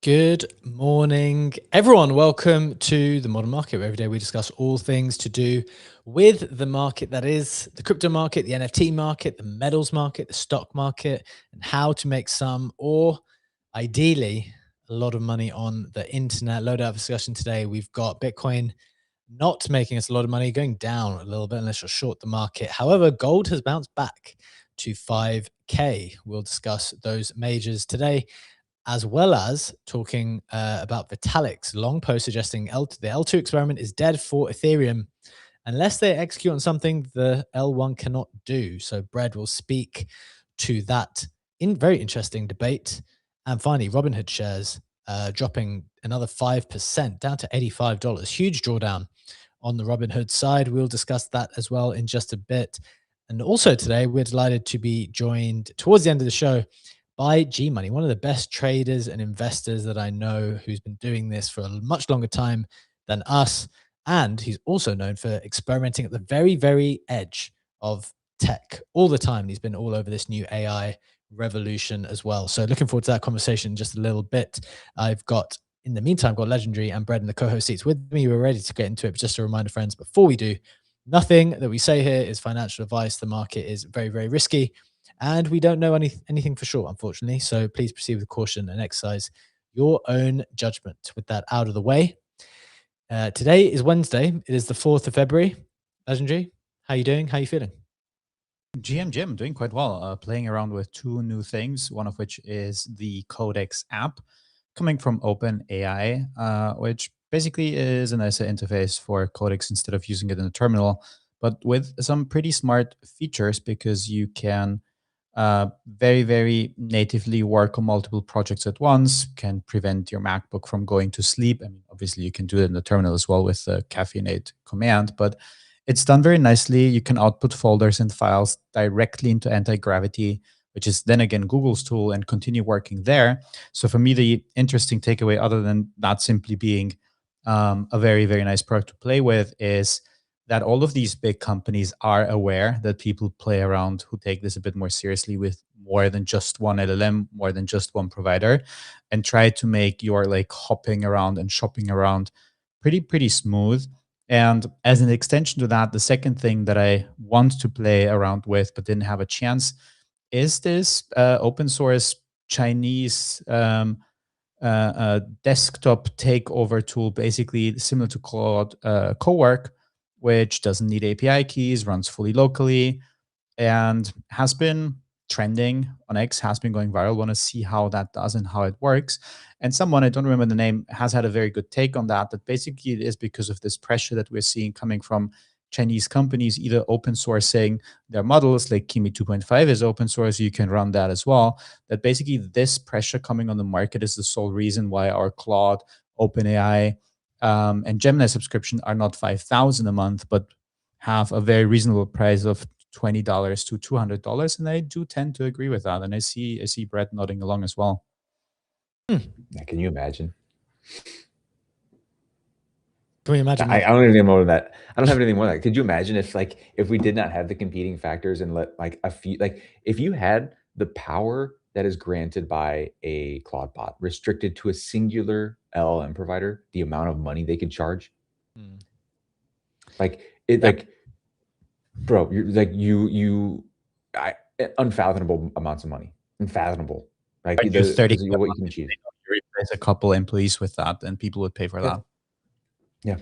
Good morning, everyone. Welcome to the Modern Market, where every day we discuss all things to do with the market, that is the crypto market, the NFT market, the metals market, the stock market, and how to make some, or ideally, a lot of money on the internet. Load out discussion today. We've got Bitcoin not making us a lot of money, going down a little bit unless you're short the market. However, gold has bounced back to 5K. We'll discuss those majors today, as well as talking about Vitalik's long post suggesting the L2 experiment is dead for Ethereum unless they execute on something the L1 cannot do. So Brad will speak to that in very interesting debate. And finally, Robinhood shares dropping another 5% down to $85. Huge drawdown on the Robinhood side. We'll discuss that as well in just a bit. And also today, we're delighted to be joined towards the end of the show by GMoney, one of the best traders and investors that I know, who's been doing this for a much longer time than us. And he's also known for experimenting at the very, very edge of tech all the time. He's been all over this new AI revolution as well. So looking forward to that conversation in just a little bit. In the meantime, got Legendary and Brett in the co-host seats with me. We're ready to get into it. But just a reminder, friends, before we do, nothing that we say here is financial advice. The market is very, very risky, and we don't know anything for sure, unfortunately. So please proceed with caution and exercise your own judgment. With that out of the way, today is Wednesday. It is the 4th of February. Legendary, how you doing? How you feeling? Jim, doing quite well. Playing around with two new things, one of which is the Codex app coming from OpenAI, which basically is a nicer interface for Codex instead of using it in a terminal, but with some pretty smart features because you can very, very natively work on multiple projects at once, can prevent your MacBook from going to sleep. I mean, obviously you can do it in the terminal as well with the caffeinate command, but it's done very nicely. You can output folders and files directly into anti-gravity, which is then again Google's tool, and continue working there. So for me, the interesting takeaway, other than that simply being a very, very nice product to play with, is that all of these big companies are aware that people play around who take this a bit more seriously with more than just one LLM, more than just one provider, and try to make your like hopping around and shopping around pretty smooth. And as an extension to that, the second thing that I want to play around with but didn't have a chance is this open source Chinese desktop takeover tool, basically similar to Claude Cowork, which doesn't need API keys, runs fully locally, and has been trending on X, has been going viral. Want to see how that does and how it works. And someone, I don't remember the name, has had a very good take on that, that basically it is because of this pressure that we're seeing coming from Chinese companies either open sourcing their models, like Kimi 2.5 is open source, you can run that as well, that basically this pressure coming on the market is the sole reason why our Claude, OpenAI, and Gemini subscription are not $5,000 a month, but have a very reasonable price of $20 to $200. And I do tend to agree with that. And I see Brett nodding along as well. Can you imagine? Can we imagine? I don't even know that. I don't have anything more than that. Could you imagine if we did not have the competing factors and let like a few, like if you had the power that is granted by a Claude bot restricted to a singular LLM provider, the amount of money they could charge, bro, you're like unfathomable amounts of money, unfathomable. Like what you can achieve. You replace a couple employees with that, and people would pay for that. Yeah.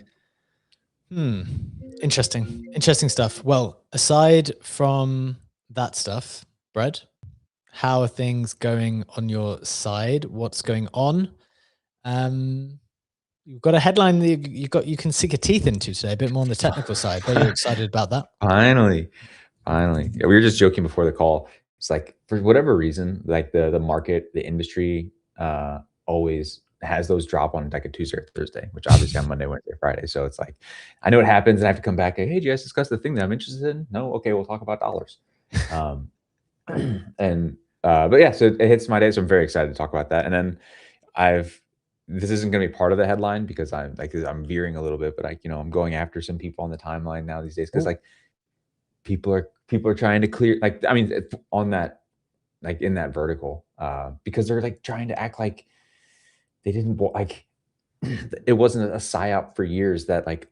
Interesting stuff. Well, aside from that stuff, Brad, how are things going on your side? What's going on? You've got a headline that you can sink your teeth into today, a bit more on the technical side. But you're excited about that. Finally. Yeah, we were just joking before the call. It's like, for whatever reason, like the market, the industry always has those drop on like a Tuesday or Thursday, which obviously on Monday, Wednesday, Friday. So it's like, I know it happens and I have to come back and, hey, do you guys discuss the thing that I'm interested in? No? Okay, we'll talk about dollars. But yeah, so it hits my day. So I'm very excited to talk about that. And then this isn't going to be part of the headline because I'm veering a little bit, but I'm going after some people on the timeline now these days. Cause like people are trying to clear, like, I mean, on that, like in that vertical, because they're like trying to act like they didn't like it wasn't a psyop for years that like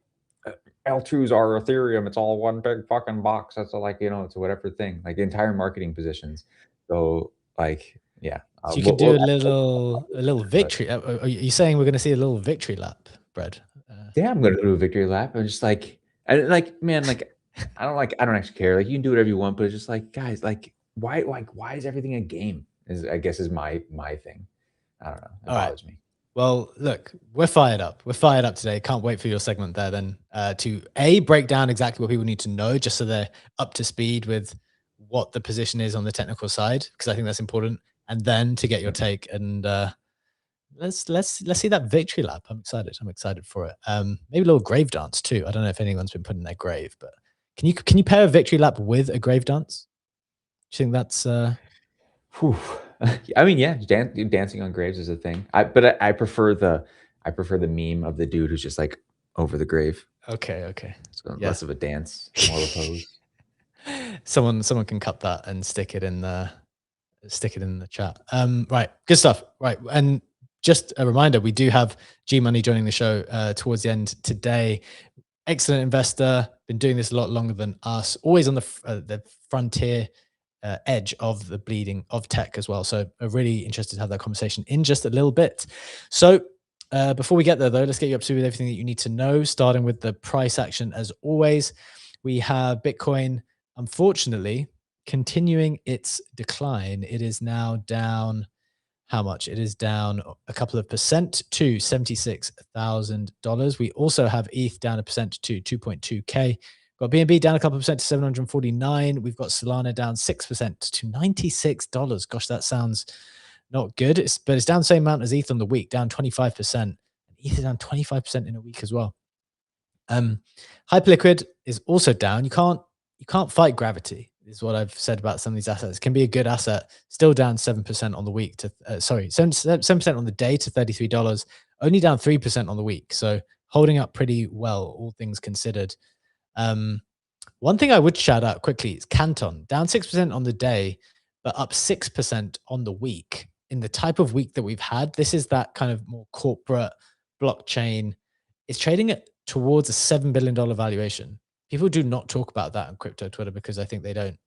L2s are Ethereum. It's all one big fucking box. That's all, like, it's a whatever thing, like the entire marketing positions. So like, yeah. So you could do a little victory. Are you saying we're going to see a little victory lap, Brad? Yeah, I'm going to do a victory lap. I'm just like, man, like, I don't actually care. Like, you can do whatever you want, but it's just like, guys, like, why is everything a game? I guess is my thing. I don't know. It bothers me. Well, look, we're fired up. We're fired up today. Can't wait for your segment there then to break down exactly what people need to know, just so they're up to speed with what the position is on the technical side, because I think that's important. And then to get your take, and let's see that victory lap. I'm excited. I'm excited for it. Maybe a little grave dance too. I don't know if anyone's been put in their grave, but can you pair a victory lap with a grave dance? Do you think that's I mean, yeah, dancing on graves is a thing. But I prefer the meme of the dude who's just like over the grave. Okay. So less of a dance, more of a pose. Someone can cut that and stick it in the chat. Right, good stuff. Right, and just a reminder, we do have GMoney joining the show towards the end today. Excellent investor, been doing this a lot longer than us. Always on the frontier edge of the bleeding of tech as well. So I'm really interested to have that conversation in just a little bit. So before we get there though, let's get you up to with everything that you need to know, starting with the price action. As always, we have Bitcoin, unfortunately, continuing its decline. It is now down, how much? It is down a couple of percent to $76,000. We also have ETH down 1% to 2.2K. Got BNB down a couple of percent to 749. We've got Solana down 6% to $96. Gosh, that sounds not good. But it's down the same amount as ETH on the week, down 25%. And ETH is down 25% in a week as well. Hyperliquid is also down. You can't fight gravity, is what I've said about some of these assets. It can be a good asset, still down 7% on the week to 7% on the day to $33, only down 3% on the week. So holding up pretty well, all things considered. One thing I would shout out quickly is Canton, down 6% on the day, but up 6% on the week. In the type of week that we've had, this is that kind of more corporate blockchain. It's trading at towards a $7 billion valuation. People do not talk about that on crypto Twitter because I think they don't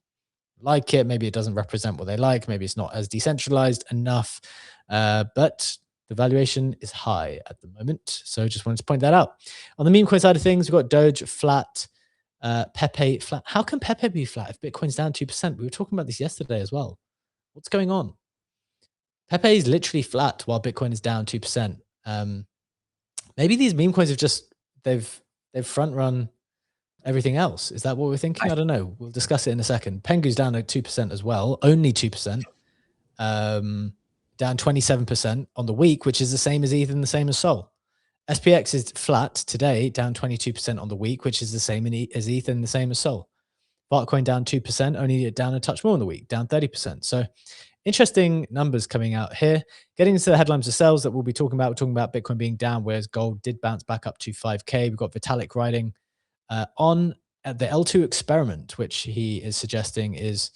like it. Maybe it doesn't represent what they like. Maybe it's not as decentralized enough. But the valuation is high at the moment. So just wanted to point that out. On the meme coin side of things, we've got Doge flat, Pepe flat. How can Pepe be flat if Bitcoin's down 2%? We were talking about this yesterday as well. What's going on? Pepe is literally flat while Bitcoin is down 2%. Maybe these meme coins have just, they've front run everything else. Is that what we're thinking? I don't know. We'll discuss it in a second. Pengu's down at 2% as well, only 2%. Down 27% on the week, which is the same as ETH and the same as Sol. SPX is flat today, down 22% on the week, which is the same as ETH and the same as Sol. Bartcoin down 2%, only down a touch more on the week, down 30%. So interesting numbers coming out here. Getting into the headlines themselves that we'll be talking about. We're talking about Bitcoin being down, whereas gold did bounce back up to 5K. We've got Vitalik writing on the L2 experiment, which he is suggesting is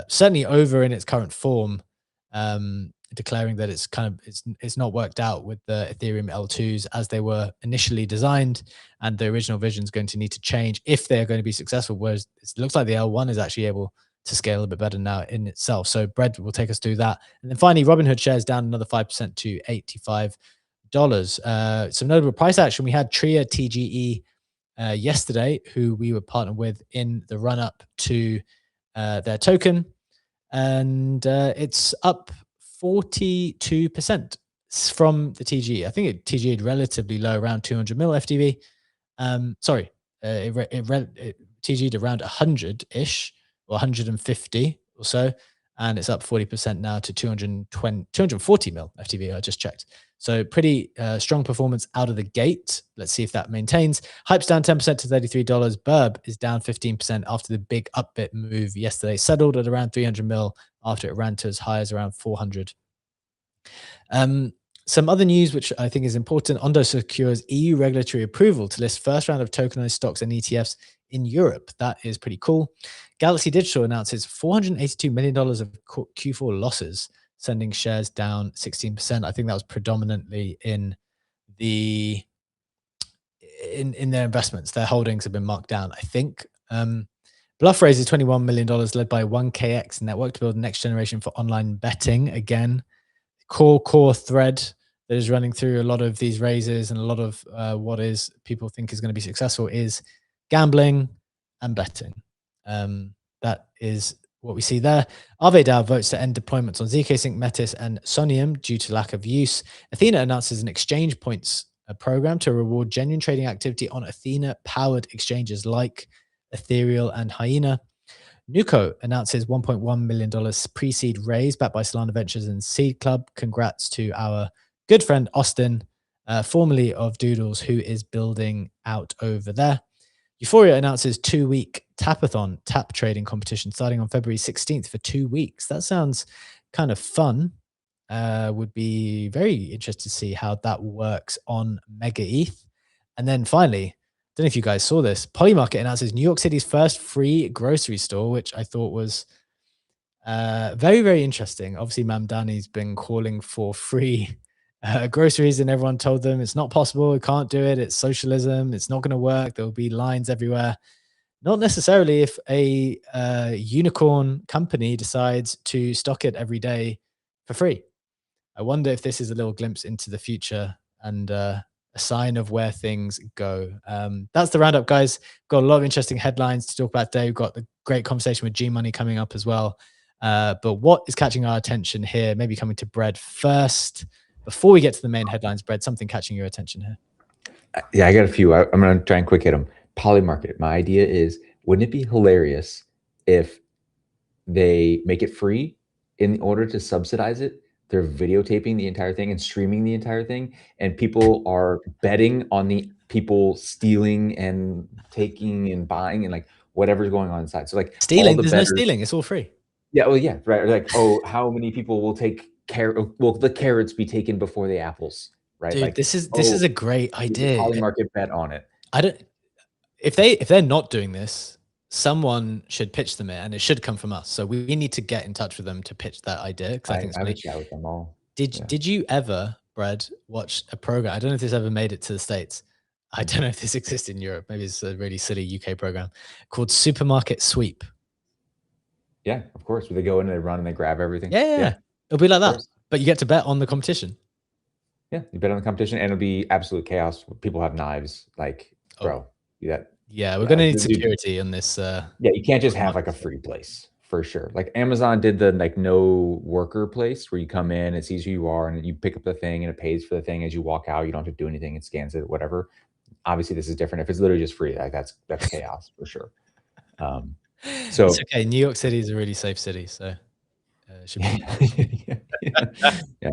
certainly over in its current form, declaring that it's not worked out with the Ethereum L2s as they were initially designed, and the original vision is going to need to change if they are going to be successful. Whereas it looks like the L1 is actually able to scale a bit better now in itself. So Brett will take us through that. And then finally, Robinhood shares down another 5% to $85. Some notable price action. We had Tria TGE yesterday, who we were partnered with in the run up to their token. And it's up 42% from the TGE. I think it TGE'd relatively low, around 200 mil FTV. It TGE'd around 100-ish or 150 or so. And it's up 40% now to 240 mil FTV, I just checked. So pretty strong performance out of the gate. Let's see if that maintains. Hype's down 10% to $33. Burb is down 15% after the big upbit move yesterday. Settled at around 300 mil after it ran to as high as around 400. Some other news, which I think is important. Ondo secures EU regulatory approval to list first round of tokenized stocks and ETFs in Europe. That is pretty cool. Galaxy Digital announces $482 million of Q4 losses. sending shares down 16%. I think that was predominantly in the in their investments. Their holdings have been marked down, I think. Bluff raises $21 million led by 1KX Network to build next generation for online betting. Again, core thread that is running through a lot of these raises and a lot of what is people think is going to be successful is gambling and betting. That is what we see there. Arvedao votes to end deployments on ZK Sync, Metis, and Sonium due to lack of use. Athena announces an exchange points program to reward genuine trading activity on Athena-powered exchanges like Ethereal and Hyena. Nuco announces $1.1 million pre-seed raise backed by Solana Ventures and Seed Club. Congrats to our good friend Austin, formerly of Doodles, who is building out over there. Euphoria announces 2-week tapathon tap trading competition starting on February 16th for 2 weeks. That sounds kind of fun. Would be very interested to see how that works on Mega ETH. And then finally, don't know if you guys saw this, Polymarket announces New York City's first free grocery store, which I thought was very, very interesting. Obviously, Mamdani's been calling for free groceries, and everyone told them it's not possible, we can't do it, it's socialism, it's not going to work, there'll be lines everywhere. Not necessarily if a unicorn company decides to stock it every day for free. I wonder if this is a little glimpse into the future and a sign of where things go. That's the roundup, guys. Got a lot of interesting headlines to talk about today. We've got the great conversation with GMoney coming up as well. But what is catching our attention here? Maybe coming to Bread first. Before we get to the main headlines, Bread, something catching your attention here? Yeah, I got a few. I'm going to try and quick hit them. Polymarket. My idea is, wouldn't it be hilarious if they make it free in order to subsidize it? They're videotaping the entire thing and streaming the entire thing, and people are betting on the people stealing and taking and buying and like whatever's going on inside. So like stealing, there's no stealing. It's all free. Yeah, well, yeah, right. Like, oh, how many people will take will the carrots be taken before the apples? Right. Dude, like this is a great idea. Polymarket bet on it. I don't. If they're not doing this, someone should pitch them it, and it should come from us. So we need to get in touch with them to pitch that idea, because I think I have a chat with them all. Did you ever, Brad, watch a program? I don't know if this ever made it to the States. I don't know if this exists in Europe. Maybe it's a really silly UK program called Supermarket Sweep. Yeah, of course. Where they go in and they run and they grab everything. Yeah. It'll be like that. But you get to bet on the competition. Yeah, you bet on the competition, and it'll be absolute chaos. People have knives. Like, bro, yeah, we're gonna need security on this. Yeah, you can't just have like a free place for sure. Like Amazon did the like no worker place where you come in, it sees who you are, and you pick up the thing, and it pays for the thing as you walk out. You don't have to do anything; it scans it, whatever. Obviously, this is different. If it's literally just free, like that's chaos for sure. So it's okay. New York City is a really safe city, so it should be. Yeah.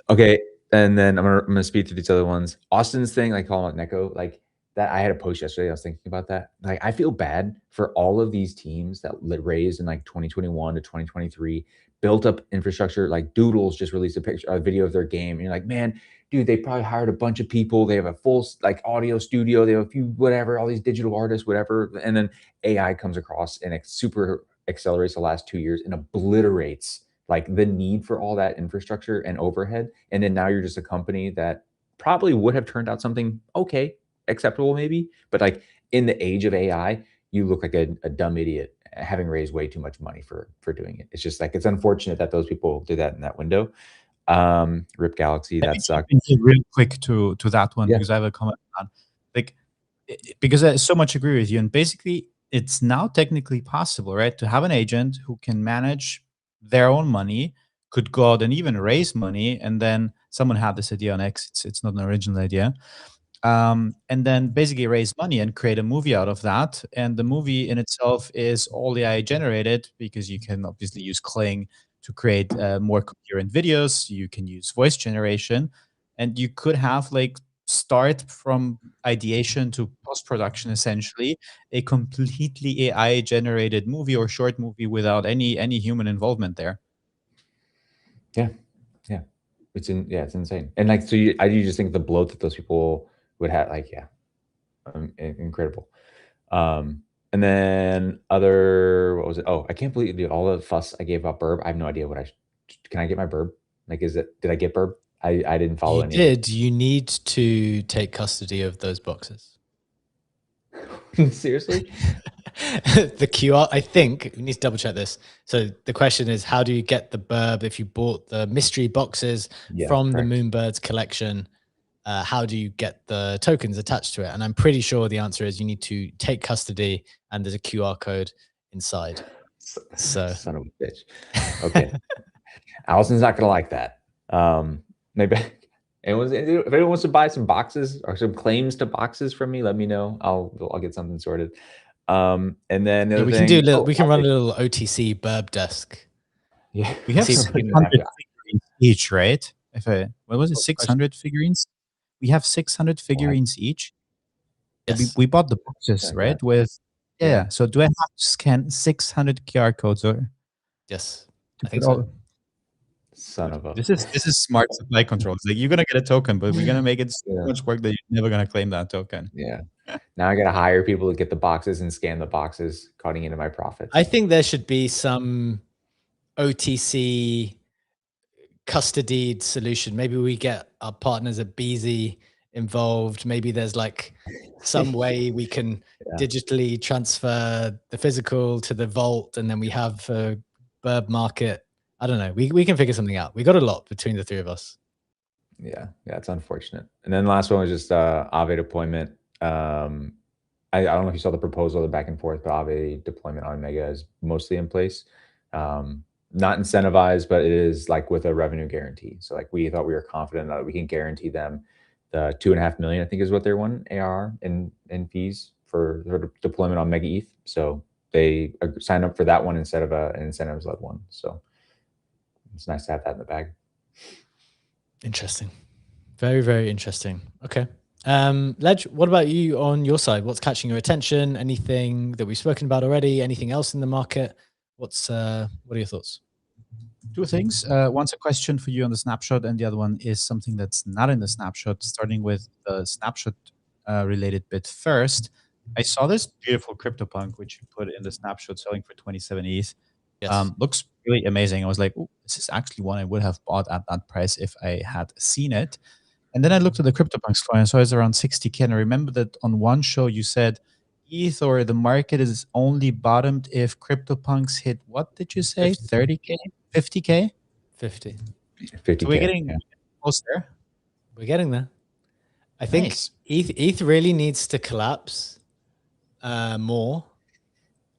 Okay, and then I'm gonna speed through these other ones. Austin's thing, like calling it Neko, like that. I had a post yesterday. I was thinking about that. Like, I feel bad for all of these teams that raised in like 2021 to 2023, built up infrastructure. Like Doodles just released a video of their game, and you're like, man, dude, they probably hired a bunch of people. They have a full like audio studio. They have a few whatever, all these digital artists, whatever, and then AI comes across and it super accelerates the last 2 years and obliterates like the need for all that infrastructure and overhead. And then now you're just a company that probably would have turned out something okay, acceptable maybe, but like in the age of AI, you look like a dumb idiot having raised way too much money for doing it. It's just like, it's unfortunate that those people did that in that window. Rip Galaxy, that sucked. Real quick to that one, Yeah. because I have a comment on like, because I so much agree with you. And basically it's now technically possible, right, to have an agent who can manage their own money, could go out and even raise money. And then someone had this idea on X. It's not an original idea. And then basically raise money and create a movie out of that. And the movie in itself is all AI generated, because you can obviously use Kling to create more coherent videos. You can use voice generation, and you could have like start from ideation to post-production, essentially a completely AI generated movie or short movie without any human involvement there. Yeah. It's insane. And like, so I do just think the bloat that those people would have, like, incredible. And then what was it? Oh, I can't believe all the fuss I gave about Burb. I have no idea what can I get my burb? Like, did I get burb? I didn't follow You any. did. You need to take custody of those boxes. Seriously? The QR, I think we need to double check this. So the question is, how do you get the burb if you bought the mystery boxes from the Moonbirds collection? How do you get the tokens attached to it? And I'm pretty sure the answer is you need to take custody, and there's a QR code inside. So son of a bitch. Okay. Allison's not gonna like that. Maybe if anyone wants to buy some boxes or some claims to boxes from me, let me know. I'll get something sorted. And then the we can do we can run a little OTC burb desk. Yeah, we have 600 figurines each, right? What was it? 600 figurines. We have 600 figurines each. Yes. We bought the boxes, right? With So do I have to scan 600 QR codes or? Yes, I think so. Son of a. This is smart supply control. It's like, you're gonna get a token, but we're gonna make it so much work that you're never gonna claim that token. Yeah. Now I gotta hire people to get the boxes and scan the boxes, cutting into my profits. I think there should be some OTC custodied solution. Maybe we get our partners at Beezy involved. Maybe there's like some way we can digitally transfer the physical to the vault, and then we have a burb market. I don't know. We can figure something out. We got a lot between the three of us. Yeah, it's unfortunate. And then the last one was just Aave deployment. I don't know if you saw the proposal, the back and forth, but Aave deployment on Mega is mostly in place. Not incentivized, but it is like with a revenue guarantee. So like we thought we were confident that we can guarantee them the 2.5 million, I think is what they won ARR in fees for deployment on Mega ETH. So they signed up for that one instead of an incentives-led one. So it's nice to have that in the bag. Interesting. Very, very interesting. Okay. Ledge, what about you on your side? What's catching your attention? Anything that we've spoken about already? Anything else in the market? What are your thoughts? Two things. One's a question for you on the snapshot, and the other one is something that's not in the snapshot. Starting with the snapshot related bit first. I saw this beautiful CryptoPunk, which you put in the snapshot, selling for 27 ETH. Yes. Looks really amazing. I was like, this is actually one I would have bought at that price if I had seen it. And then I looked at the CryptoPunks coin, so it's around 60K. And I remember that on one show you said ETH or the market is only bottomed if CryptoPunks hit, what did you say? 30K? 50K? 50. 50K. So we're getting close there. We're getting there. I think ETH really needs to collapse more,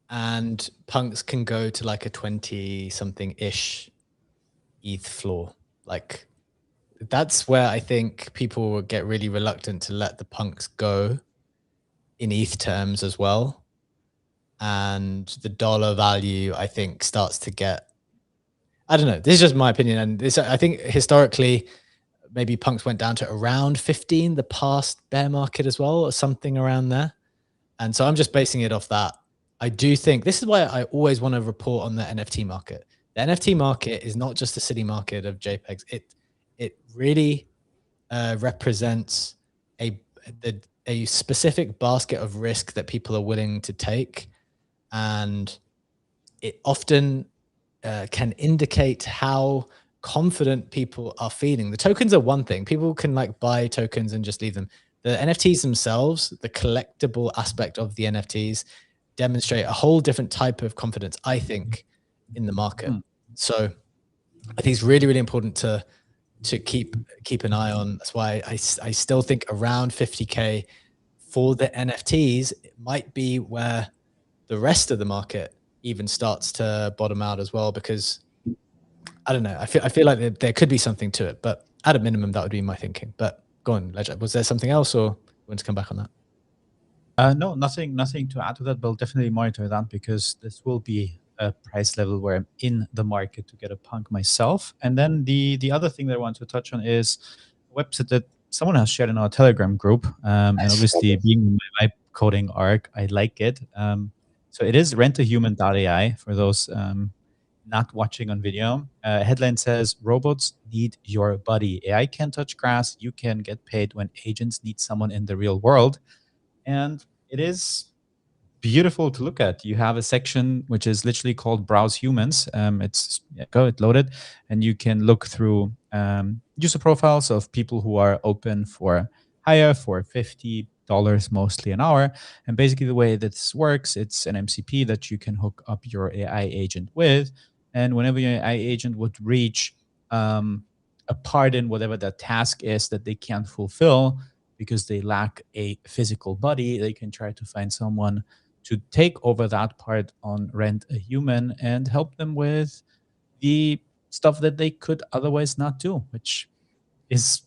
and punks can go to like a 20-something-ish ETH floor. Like that's where I think people will get really reluctant to let the punks go in ETH terms as well. And the dollar value, I think, starts to get, I don't know, this is just my opinion. And this, I think historically, maybe punks went down to around 15, the past bear market as well, or something around there. And so I'm just basing it off that. I do think this is why I always want to report on the NFT market. The NFT market is not just a city market of JPEGs. It really represents a specific basket of risk that people are willing to take, and it often can indicate how confident people are feeling. The tokens are one thing. People can like buy tokens and just leave them. The NFTs themselves, the collectible aspect of the NFTs, demonstrate a whole different type of confidence, I think, in the market. So I think it's really, really important to keep an eye on. That's why I still think around 50K for the NFTs, it might be where the rest of the market even starts to bottom out as well, because I don't know. I feel like there could be something to it, but at a minimum, that would be my thinking. But go on, Ledger. Was there something else, or you want to come back on that? No, nothing to add to that, but I'll definitely monitor that, because this will be a price level where I'm in the market to get a punk myself. And then the other thing that I want to touch on is a website that someone has shared in our Telegram group. And obviously, being my coding arc, I like it. So it is rentahuman.ai for those not watching on video. Headline says, robots need your body. AI can touch grass. You can get paid when agents need someone in the real world. And it is beautiful to look at. You have a section which is literally called Browse Humans. It loaded, and you can look through user profiles of people who are open for hire for $50 mostly an hour. And basically the way this works, it's an MCP that you can hook up your AI agent with. And whenever your AI agent would reach a part in whatever that task is that they can't fulfill because they lack a physical body, they can try to find someone to take over that part on Rent a Human and help them with the stuff that they could otherwise not do, which is,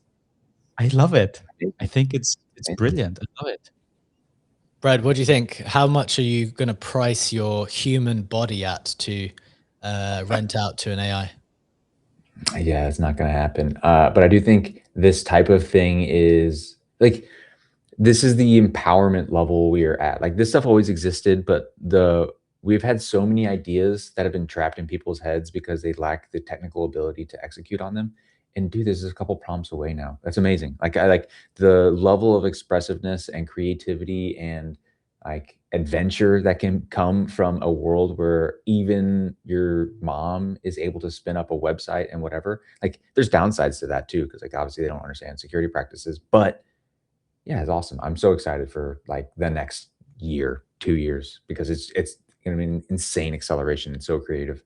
I love it. I think it's brilliant. I love it. Brad, what do you think? How much are you going to price your human body at to rent out to an AI? Yeah, it's not going to happen. But I do think this type of thing is like, this is the empowerment level we are at. Like, this stuff always existed, but we've had so many ideas that have been trapped in people's heads because they lack the technical ability to execute on them. And dude, this is a couple prompts away now. That's amazing. Like, I like the level of expressiveness and creativity and like adventure that can come from a world where even your mom is able to spin up a website and whatever. Like, there's downsides to that too, because like obviously they don't understand security practices, but yeah, it's awesome. I'm so excited for like the next year, 2 years, because it's going to be an insane acceleration. It's so creative.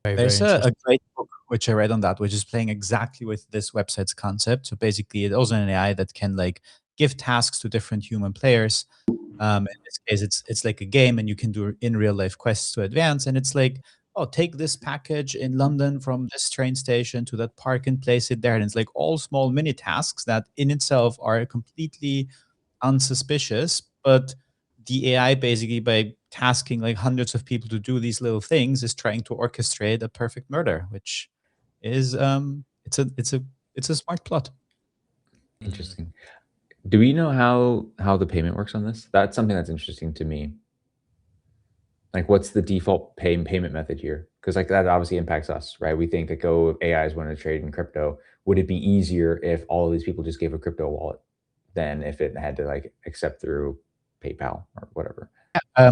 There's a great book which I read on that, which is playing exactly with this website's concept. So basically, it's also an AI that can like give tasks to different human players. In this case, it's like a game, and you can do in real life quests to advance. And it's like, oh, take this package in London from this train station to that park and place it there. And it's like all small mini tasks that in itself are completely unsuspicious, but the AI basically by tasking like hundreds of people to do these little things is trying to orchestrate a perfect murder, which is it's a smart plot. Interesting. Do we know how the payment works on this? That's something that's interesting to me. Like, what's the default payment method here? Because like that obviously impacts us, right? We think like, oh, AIs want to trade in crypto. Would it be easier if all of these people just gave a crypto wallet than if it had to like accept through PayPal or whatever?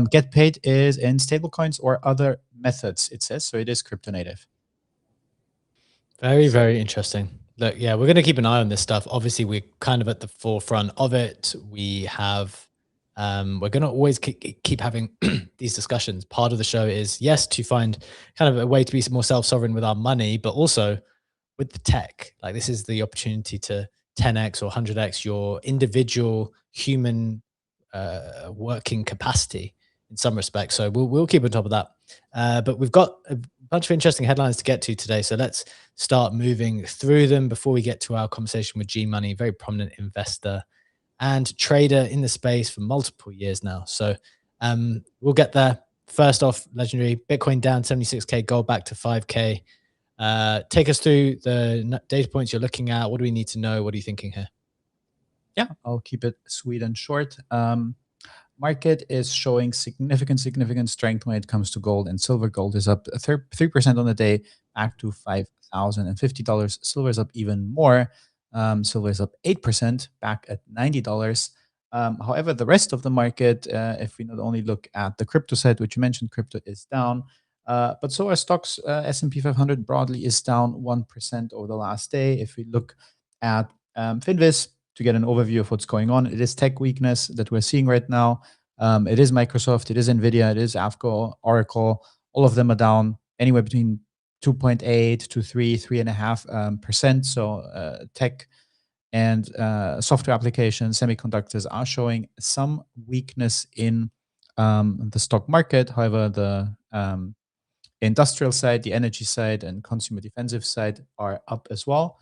Get paid is in stablecoins or other methods, it says. So it is crypto native. Very, very interesting. Look, yeah, we're going to keep an eye on this stuff. Obviously, we're kind of at the forefront of it. We have, we're going to always keep having these discussions. Part of the show is, yes, to find kind of a way to be more self-sovereign with our money, but also with the tech. Like, this is the opportunity to 10x or 100x your individual human working capacity in some respects. So we'll keep on top of that. But we've got a bunch of interesting headlines to get to today. So let's start moving through them before we get to our conversation with GMoney, very prominent investor and trader in the space for multiple years now. So we'll get there. First off, legendary Bitcoin down 76K, gold back to 5K. Take us through the data points you're looking at. What do we need to know? What are you thinking here? Yeah, I'll keep it sweet and short. Market is showing significant strength when it comes to gold and silver. Gold is up 3% on the day, back to $5,050. Silver is up even more. Silver is up 8%, back at $90. However, the rest of the market, if we not only look at the crypto side, which you mentioned, crypto is down, but so are stocks. S&P 500 broadly is down 1% over the last day. If we look at Finviz, to get an overview of what's going on, it is tech weakness that we're seeing right now. It is Microsoft, it is Nvidia, it is AFCO, Oracle. All of them are down anywhere between 2.8 to 3.5%. So tech and software applications, semiconductors are showing some weakness in the stock market. However, the industrial side, the energy side, and consumer defensive side are up as well.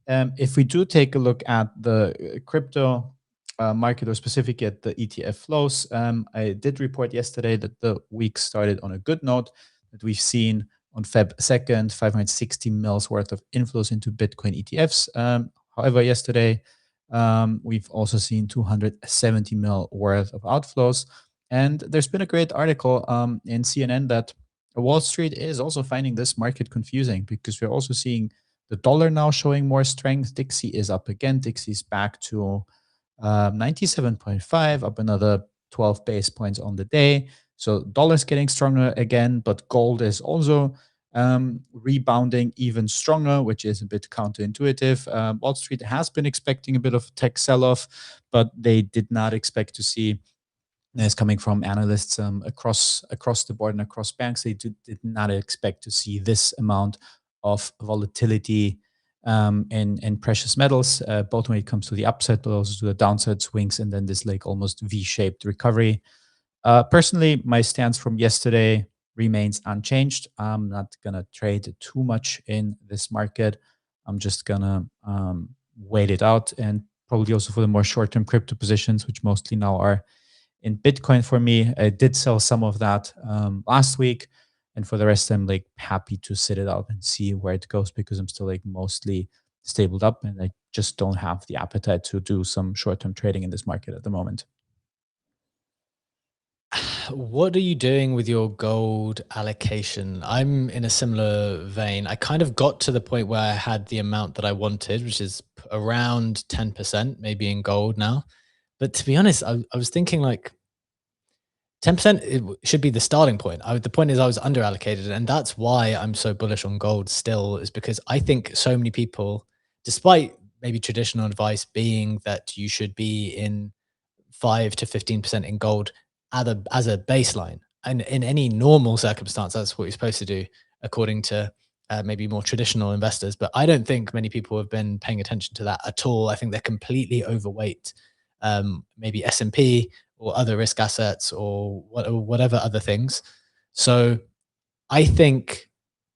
If we do take a look at the crypto market, or specifically at the ETF flows, I did report yesterday that the week started on a good note, that we've seen on Feb 2nd, 560 mils worth of inflows into Bitcoin ETFs. However, yesterday, we've also seen 270 mil worth of outflows. And there's been a great article in CNN that Wall Street is also finding this market confusing, because we're also seeing the dollar now showing more strength. Dixie is up again. Dixie's back to 97.5, up another 12 base points on the day. So dollar's getting stronger again, but gold is also rebounding even stronger, which is a bit counterintuitive. Wall Street has been expecting a bit of tech sell-off, but they did not expect to see, as coming from analysts across the board and across banks, they did not expect to see this amount of volatility in precious metals, both when it comes to the upside, but also to the downside swings, and then this like almost V-shaped recovery. Personally, my stance from yesterday remains unchanged. I'm not gonna trade too much in this market. I'm just gonna wait it out, and probably also for the more short-term crypto positions, which mostly now are in Bitcoin for me. I did sell some of that last week, and for the rest, I'm like happy to sit it out and see where it goes, because I'm still like mostly stabled up, and I just don't have the appetite to do some short-term trading in this market at the moment. What are you doing with your gold allocation? I'm in a similar vein. I kind of got to the point where I had the amount that I wanted, which is around 10%, maybe in gold now. But to be honest, I was thinking like 10% should be the starting point. The point is I was under allocated, and that's why I'm so bullish on gold still, is because I think so many people, despite maybe traditional advice being that you should be in 5 to 15% in gold as a baseline. And in any normal circumstance, that's what you're supposed to do, according to maybe more traditional investors. But I don't think many people have been paying attention to that at all. I think they're completely overweight, maybe S&P or other risk assets or whatever other things. So I think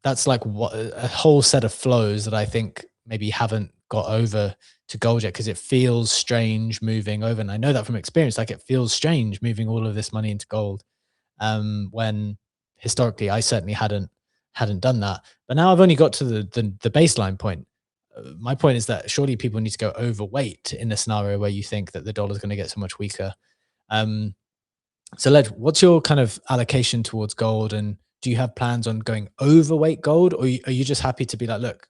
that's like a whole set of flows that I think maybe haven't got over to gold yet, because it feels strange moving over. And I know that from experience, like it feels strange moving all of this money into gold, when historically I certainly hadn't done that. But now I've only got to the baseline point. My point is that surely people need to go overweight in a scenario where you think that the dollar is going to get so much weaker. So Led, what's your kind of allocation towards gold, and do you have plans on going overweight gold, or are you just happy to be like, look,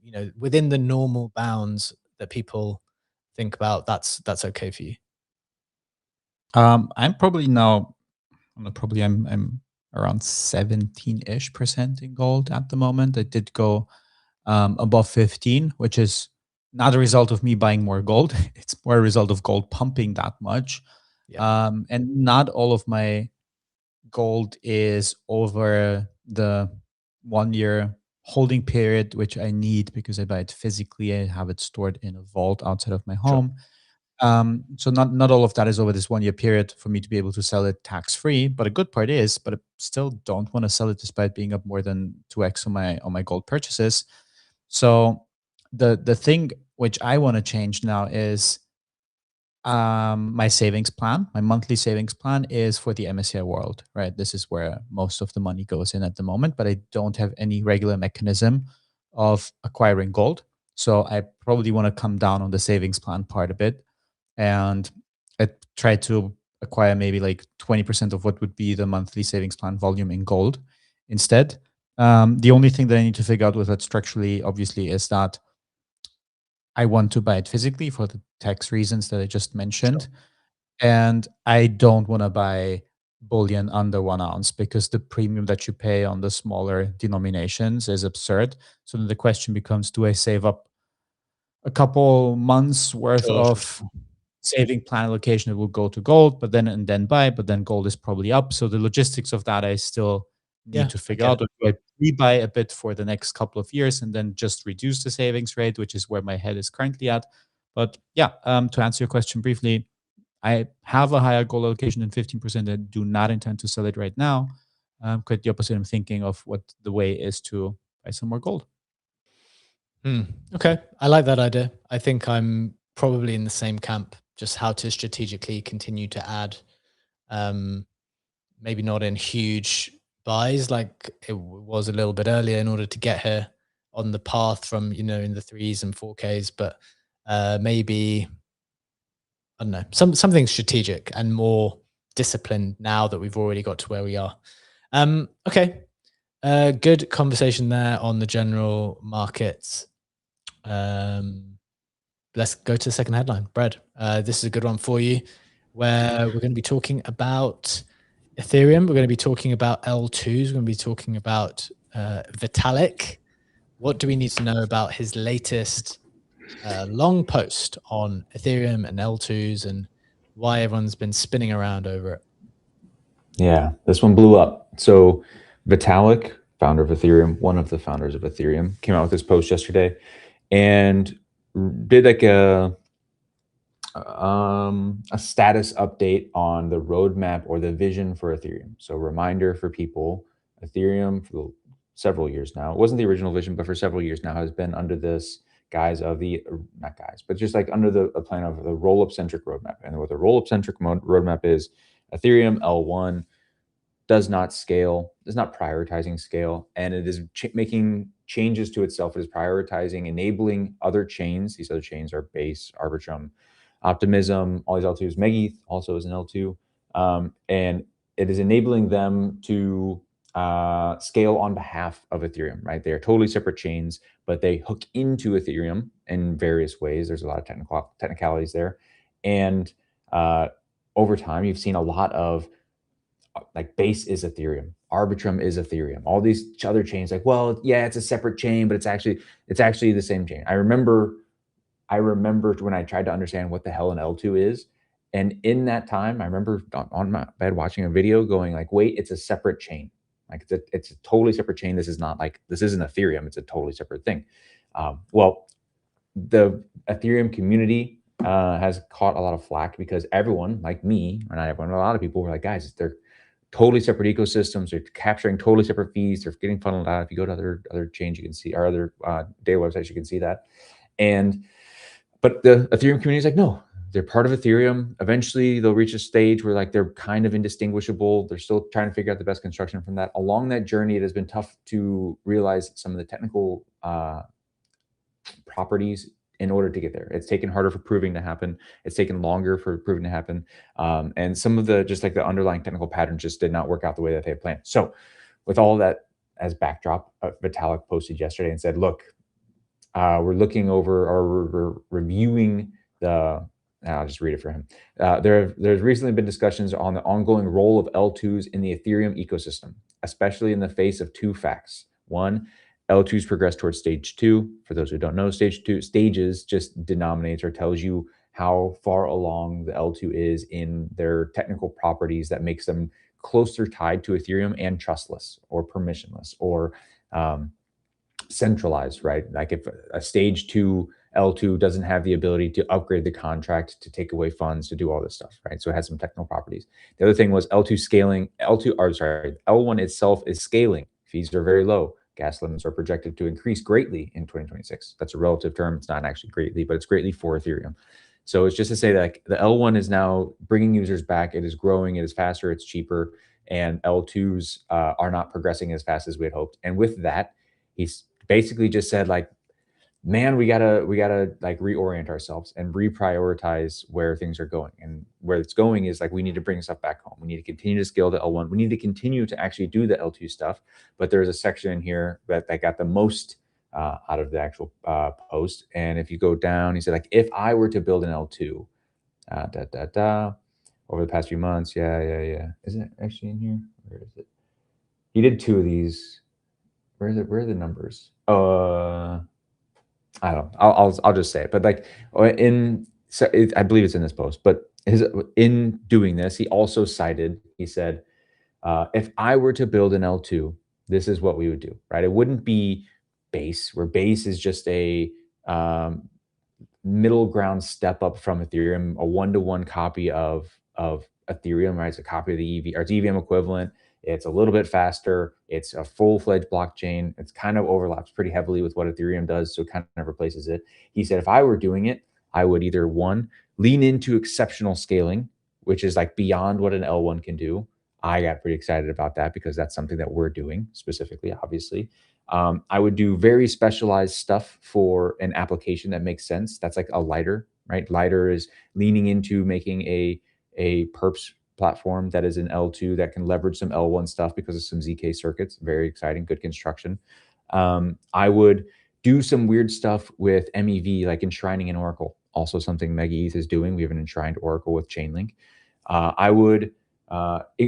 you know, within the normal bounds that people think about, that's okay for you? I'm probably now, I'm around 17-ish% in gold at the moment. I did go above 15, which is not a result of me buying more gold. It's more a result of gold pumping that much. Yeah. And not all of my gold is over the 1 year holding period, which I need because I buy it physically. I have it stored in a vault outside of my home. So not all of that is over this 1 year period for me to be able to sell it tax free. But a good part is, but I still don't want to sell it despite being up more than 2x on my gold purchases. So the thing which I want to change now is my savings plan. My monthly savings plan is for the MSCI World, right? This is where most of the money goes in at the moment, but I don't have any regular mechanism of acquiring gold. So I probably want to come down on the savings plan part a bit, and I try to acquire maybe like 20% of what would be the monthly savings plan volume in gold instead. The only thing that I need to figure out with that structurally, obviously, is that I want to buy it physically for the tax reasons that I just mentioned. Sure. And I don't want to buy bullion under 1 ounce because the premium that you pay on the smaller denominations is absurd. So then the question becomes, do I save up a couple months worth of saving plan allocation that will go to gold, but then buy, but then gold is probably up. So the logistics of that I still need to figure out. Or do I pre-buy a bit for the next couple of years and then just reduce the savings rate, which is where my head is currently at. But yeah, to answer your question briefly, I have a higher gold allocation than 15%. I do not intend to sell it right now. Quite the opposite. I'm thinking of what the way is to buy some more gold. Okay, I like that idea. I think I'm probably in the same camp, just how to strategically continue to add, maybe not in huge buys like it was a little bit earlier in order to get here on the path from, you know, in the 3s and 4Ks, but maybe, I don't know, something strategic and more disciplined now that we've already got to where we are. Okay, good conversation there on the general markets. Let's go to the second headline. Brad, this is a good one for you. where we're going to be talking about Ethereum. We're going to be talking about L2s. We're going to be talking about Vitalik. What do we need to know about his latest long post on Ethereum and L2s and why everyone's been spinning around over it? Yeah, this one blew up. So Vitalik, founder of Ethereum, one of the founders of Ethereum, came out with this post yesterday and did like a status update on the roadmap or the vision for Ethereum. So reminder for people, Ethereum for several years now, it wasn't the original vision, but for several years now has been under this guise of the, not guise, but just like under the plan of the roll-up centric roadmap. And what the roll-up centric roadmap is, Ethereum L1 does not scale, is not prioritizing scale, and it is making changes to itself. It is prioritizing, enabling other chains. These other chains are Base, Arbitrum, Optimism, all these L2s. Megeth also is an L2. And it is enabling them to scale on behalf of Ethereum, right? They are totally separate chains, but they hook into Ethereum in various ways. There's a lot of technicalities there. And over time, you've seen a lot of like Base is Ethereum, Arbitrum is Ethereum, all these other chains like, well, yeah, it's a separate chain, but it's actually the same chain. I remember when I tried to understand what the hell an L2 is. And in that time, I remember on my bed watching a video going like, wait, it's a separate chain. Like it's a totally separate chain. This isn't Ethereum. It's a totally separate thing. Well, the Ethereum community has caught a lot of flack because everyone like me, and a lot of people were like, guys, they're totally separate ecosystems. They're capturing totally separate fees. They're getting funneled out. If you go to other chains, you can see, or other data websites, you can see that. But the Ethereum community is like, no, they're part of Ethereum. Eventually, they'll reach a stage where like they're kind of indistinguishable. They're still trying to figure out the best construction from that. Along that journey, it has been tough to realize some of the technical properties in order to get there. It's taken harder for proving to happen. It's taken longer for proving to happen. And some of the the underlying technical patterns just did not work out the way that they had planned. So with all of that as backdrop, Vitalik posted yesterday and said, look, we're looking over, or we're reviewing I'll just read it for him. There's recently been discussions on the ongoing role of L2s in the Ethereum ecosystem, especially in the face of two facts. One, L2s progress towards stage 2. For those who don't know, stages just denominates or tells you how far along the L2 is in their technical properties that makes them closer tied to Ethereum and trustless or permissionless or centralized, right? Like if a stage 2 L2 doesn't have the ability to upgrade the contract, to take away funds, to do all this stuff, right? So it has some technical properties. The other thing was L1 itself is scaling. Fees are very low. Gas limits are projected to increase greatly in 2026. That's a relative term. It's not actually greatly, but it's greatly for Ethereum. So it's just to say that like, the L1 is now bringing users back. It is growing. It is faster. It's cheaper. And L2s are not progressing as fast as we had hoped. And with that, he's basically just said like, man, we gotta like reorient ourselves and reprioritize where things are going. And where it's going is like, we need to bring stuff back home. We need to continue to scale the L1. We need to continue to actually do the L2 stuff. But there's a section in here that got the most out of the actual post. And if you go down, he said like, if I were to build an L2, over the past few months, yeah. Isn't it actually in here? Where is it? He did 2 of these. Where is it? Where are the numbers? I don't know. I'll just say it. But like I believe it's in this post. But in doing this, he also cited. He said, if I were to build an L2, this is what we would do. Right? It wouldn't be Base, where Base is just a middle ground step up from Ethereum, a 1-to-1 copy of Ethereum. Right? It's a copy of the EV, or it's EVM equivalent. It's a little bit faster. It's a full-fledged blockchain. It's kind of overlaps pretty heavily with what Ethereum does, so it kind of replaces it. He said, if I were doing it, I would either, 1, lean into exceptional scaling, which is like beyond what an L1 can do. I got pretty excited about that because that's something that we're doing specifically, obviously. I would do very specialized stuff for an application that makes sense. That's like a Lighter, right? Lighter is leaning into making a perps platform that is an L2 that can leverage some L1 stuff because of some ZK circuits. Very exciting, good construction. I would do some weird stuff with MEV, like enshrining in Oracle. Also something Mega ETH is doing. We have an enshrined Oracle with Chainlink. I would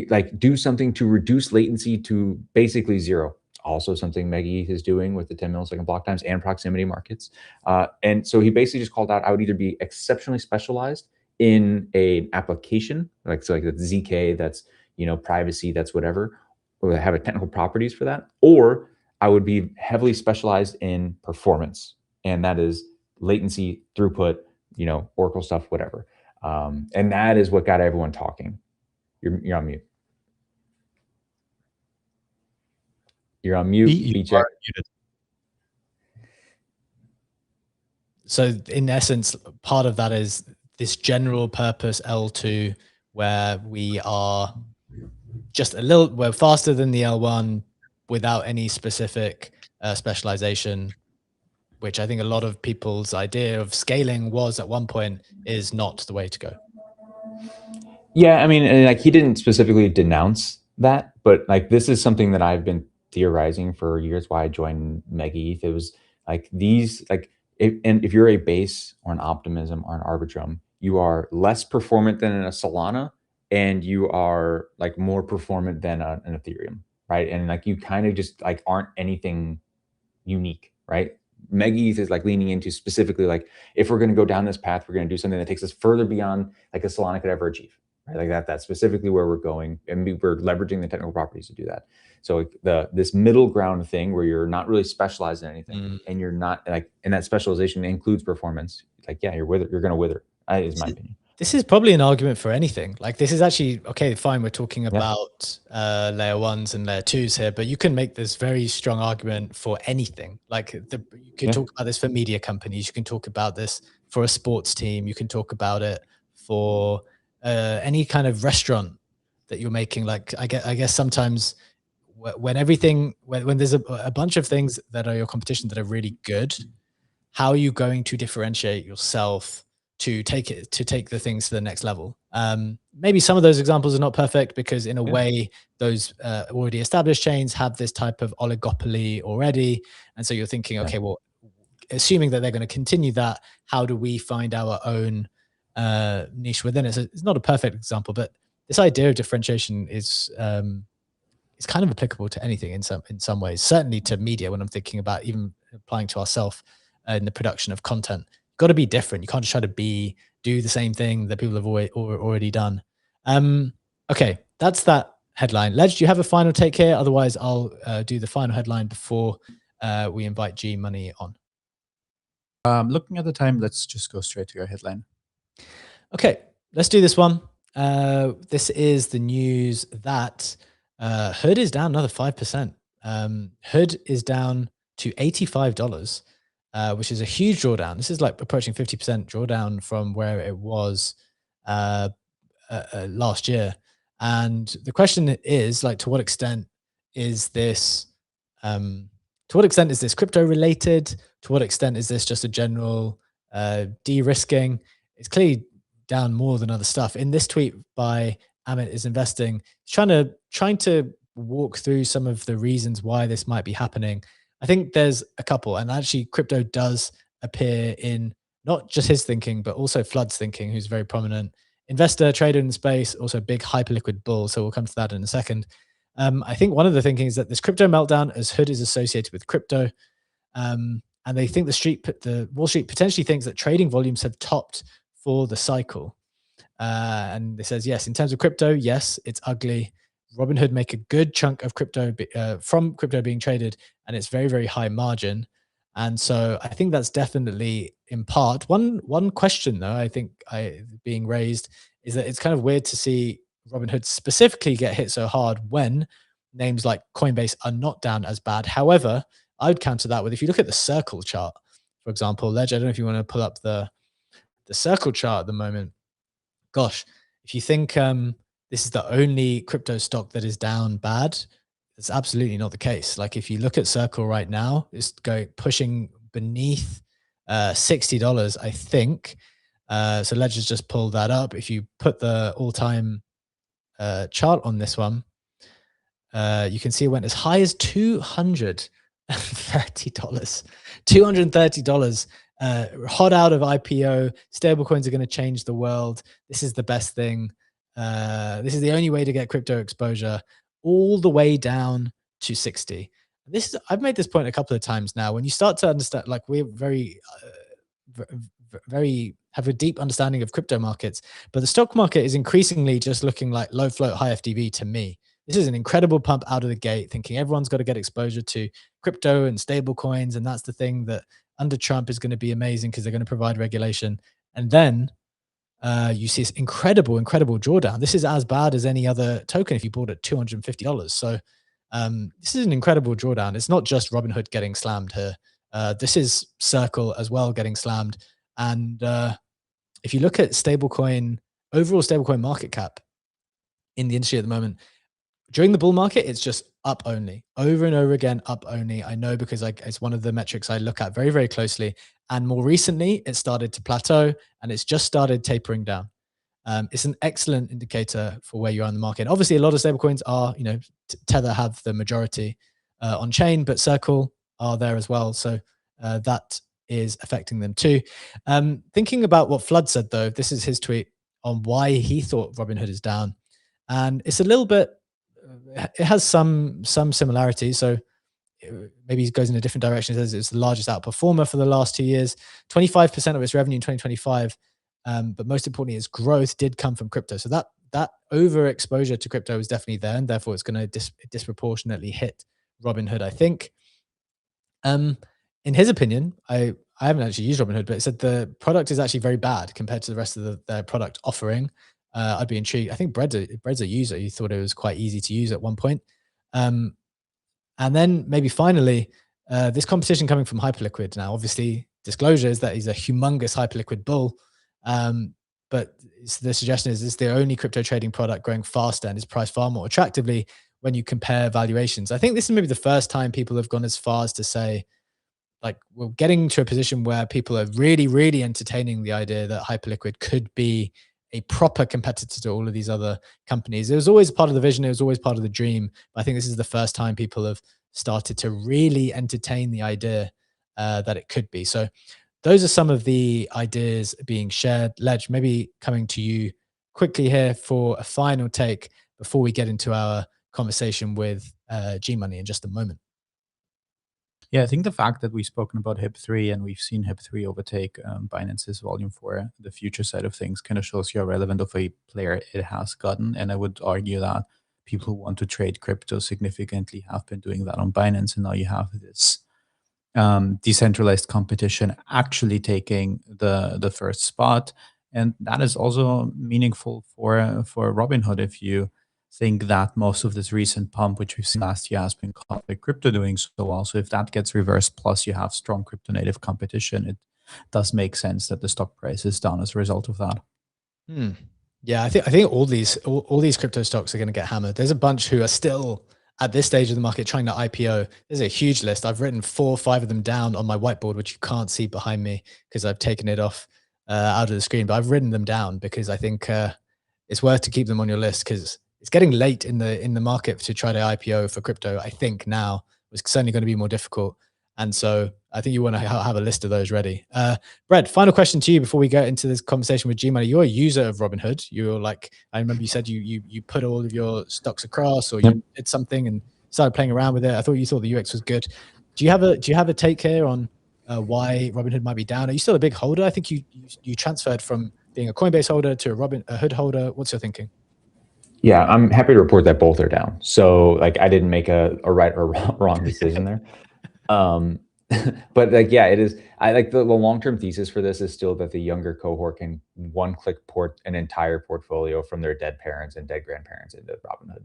like do something to reduce latency to basically zero. Also something Mega ETH is doing with the 10 millisecond block times and proximity markets. And so he basically just called out, I would either be exceptionally specialized in an application, like so like that's ZK, that's privacy, that's whatever, or have a technical properties for that, or I would be heavily specialized in performance, and that is latency, throughput, Oracle stuff, whatever. And that is what got everyone talking. You're on mute. You're on mute. You So in essence, part of that is this general purpose L2, where we are just we're faster than the L1 without any specific specialization, which I think a lot of people's idea of scaling was at one point is not the way to go. Yeah, I mean, and like he didn't specifically denounce that, but like this is something that I've been theorizing for years why I joined Mega ETH. It was like these, like, if you're a base or an Optimism or an Arbitrum, you are less performant than a Solana, and you are like more performant than an Ethereum, right? And like you kind of just like aren't anything unique, right? Mega ETH is like leaning into specifically like, if we're going to go down this path, we're going to do something that takes us further beyond like a Solana could ever achieve, right? Like that's specifically where we're going, and we're leveraging the technical properties to do that. So like this middle ground thing where you're not really specialized in anything, and you're not like, and that specialization includes performance. Like, yeah, you're going to wither. Is my opinion. This is probably an argument for anything. Like this is actually, okay, fine. We're talking about layer ones and layer twos here, but you can make this very strong argument for anything. Like you can talk about this for media companies. You can talk about this for a sports team. You can talk about it for any kind of restaurant that you're making. Like I guess sometimes when there's a bunch of things that are your competition that are really good, how are you going to differentiate yourself to take the things to the next level? Maybe some of those examples are not perfect because in a way those already established chains have this type of oligopoly already. And so you're thinking, okay, well, assuming that they're going to continue that, how do we find our own niche within it? So it's not a perfect example, but this idea of differentiation is kind of applicable to anything in some ways, certainly to media when I'm thinking about even applying to ourselves in the production of content. Got to be different. You can't just try to do the same thing that people have already done. Okay, that's that headline. Ledge, do you have a final take here? Otherwise, I'll do the final headline before we invite GMoney on. Looking at the time, let's just go straight to your headline. Okay, let's do this one. This is the news that Hood is down another 5%. Hood is down to $85. Which is a huge drawdown. This is like approaching 50% drawdown from where it was last year. And the question is, like, to what extent is this crypto related? To what extent is this just a general de-risking? It's clearly down more than other stuff. In this tweet by Amit is Investing, trying to walk through some of the reasons why this might be happening. I think there's a couple, and actually crypto does appear in not just his thinking, but also Flood's thinking, who's a very prominent investor, trader in the space, also big hyperliquid bull. So we'll come to that in a second. I think one of the thinking is that this crypto meltdown, as Hood is associated with crypto, and they think the Wall Street potentially thinks that trading volumes have topped for the cycle. And it says, yes, in terms of crypto, yes, it's ugly. Robinhood make a good chunk of crypto from crypto being traded, and it's very, very high margin. And so I think that's definitely in part. One question though, I think being raised is that it's kind of weird to see Robinhood specifically get hit so hard when names like Coinbase are not down as bad. However, I would counter that with, if you look at the circle chart, for example, Ledge, I don't know if you want to pull up the circle chart at the moment. Gosh, if you think this is the only crypto stock that is down bad, it's absolutely not the case. Like if you look at Circle right now, it's pushing beneath $60, I think. So let's just pull that up. If you put the all-time chart on this one, you can see it went as high as $230. $230. Hot out of IPO. Stablecoins are going to change the world. This is the best thing This is the only way to get crypto exposure all the way down to 60. I've made this point a couple of times now. When you start to understand, like we're very have a deep understanding of crypto markets, but the stock market is increasingly just looking like low float, high FDV to me. This is an incredible pump out of the gate, thinking everyone's got to get exposure to crypto and stable coins. And that's the thing that under Trump is going to be amazing because they're going to provide regulation. And then you see this incredible drawdown. This is as bad as any other token if you bought at $250. So this is an incredible drawdown. It's not just Robinhood getting slammed here. This is Circle as well getting slammed. And if you look at overall stablecoin market cap in the industry at the moment, during the bull market, it's just up only, over and over again, up only. I know because it's one of the metrics I look at very, very closely. And more recently, it started to plateau and it's just started tapering down. It's an excellent indicator for where you are in the market. Obviously, a lot of stablecoins are, Tether have the majority on chain, but Circle are there as well. So that is affecting them too. Thinking about what Flood said, though, this is his tweet on why he thought Robinhood is down. And it's a little bit, it has some similarities. So maybe he goes in a different direction. He says it's the largest outperformer for the last 2 years, 25% of its revenue in 2025. But most importantly, its growth did come from crypto. So that overexposure to crypto is definitely there, and therefore it's going to disproportionately hit Robinhood, I think. In his opinion, I haven't actually used Robinhood, but it said the product is actually very bad compared to the rest of their product offering. I'd be intrigued. I think Bread's a user. He thought it was quite easy to use at one point. And then maybe finally, this competition coming from Hyperliquid. Now, obviously, disclosure is that he's a humongous Hyperliquid bull. But the suggestion is the only crypto trading product growing faster and is priced far more attractively when you compare valuations. I think this is maybe the first time people have gone as far as to say, like, we're getting to a position where people are really, really entertaining the idea that Hyperliquid could be a proper competitor to all of these other companies. It was always part of the vision. It was always part of the dream. But I think this is the first time people have started to really entertain the idea that it could be. So those are some of the ideas being shared. Ledge, maybe coming to you quickly here for a final take before we get into our conversation with GMoney in just a moment. Yeah, I think the fact that we've spoken about HIP3 and we've seen HIP3 overtake Binance's volume for the future side of things kind of shows you how relevant of a player it has gotten. And I would argue that people who want to trade crypto significantly have been doing that on Binance. And now you have this decentralized competition actually taking the first spot. And that is also meaningful for Robinhood. If you think that most of this recent pump, which we've seen last year, has been caught by crypto doing so well. So if that gets reversed, plus you have strong crypto native competition, it does make sense that the stock price is down as a result of that. Yeah, I think all these crypto stocks are going to get hammered. There's a bunch who are still at this stage of the market trying to IPO. There's a huge list. I've written 4 or 5 of them down on my whiteboard, which you can't see behind me because I've taken it off out of the screen. But I've written them down because I think it's worth to keep them on your list because it's getting late in the market to try to IPO for crypto. I think now it's certainly going to be more difficult. And so I think you want to have a list of those ready. Brett, final question to you before we get into this conversation with GMoney. You're a user of Robinhood. You're like, I remember you said you put all of your stocks across, or you did something and started playing around with it. I thought you thought the UX was good. Do you have a take here on why Robinhood might be down? Are you still a big holder? I think you transferred from being a Coinbase holder to a Robinhood holder. What's your thinking? Yeah, I'm happy to report that both are down. So like I didn't make a right or wrong decision there. But like, yeah, it is. I like the long-term thesis for this is still that the younger cohort can one-click port an entire portfolio from their dead parents and dead grandparents into Robinhood.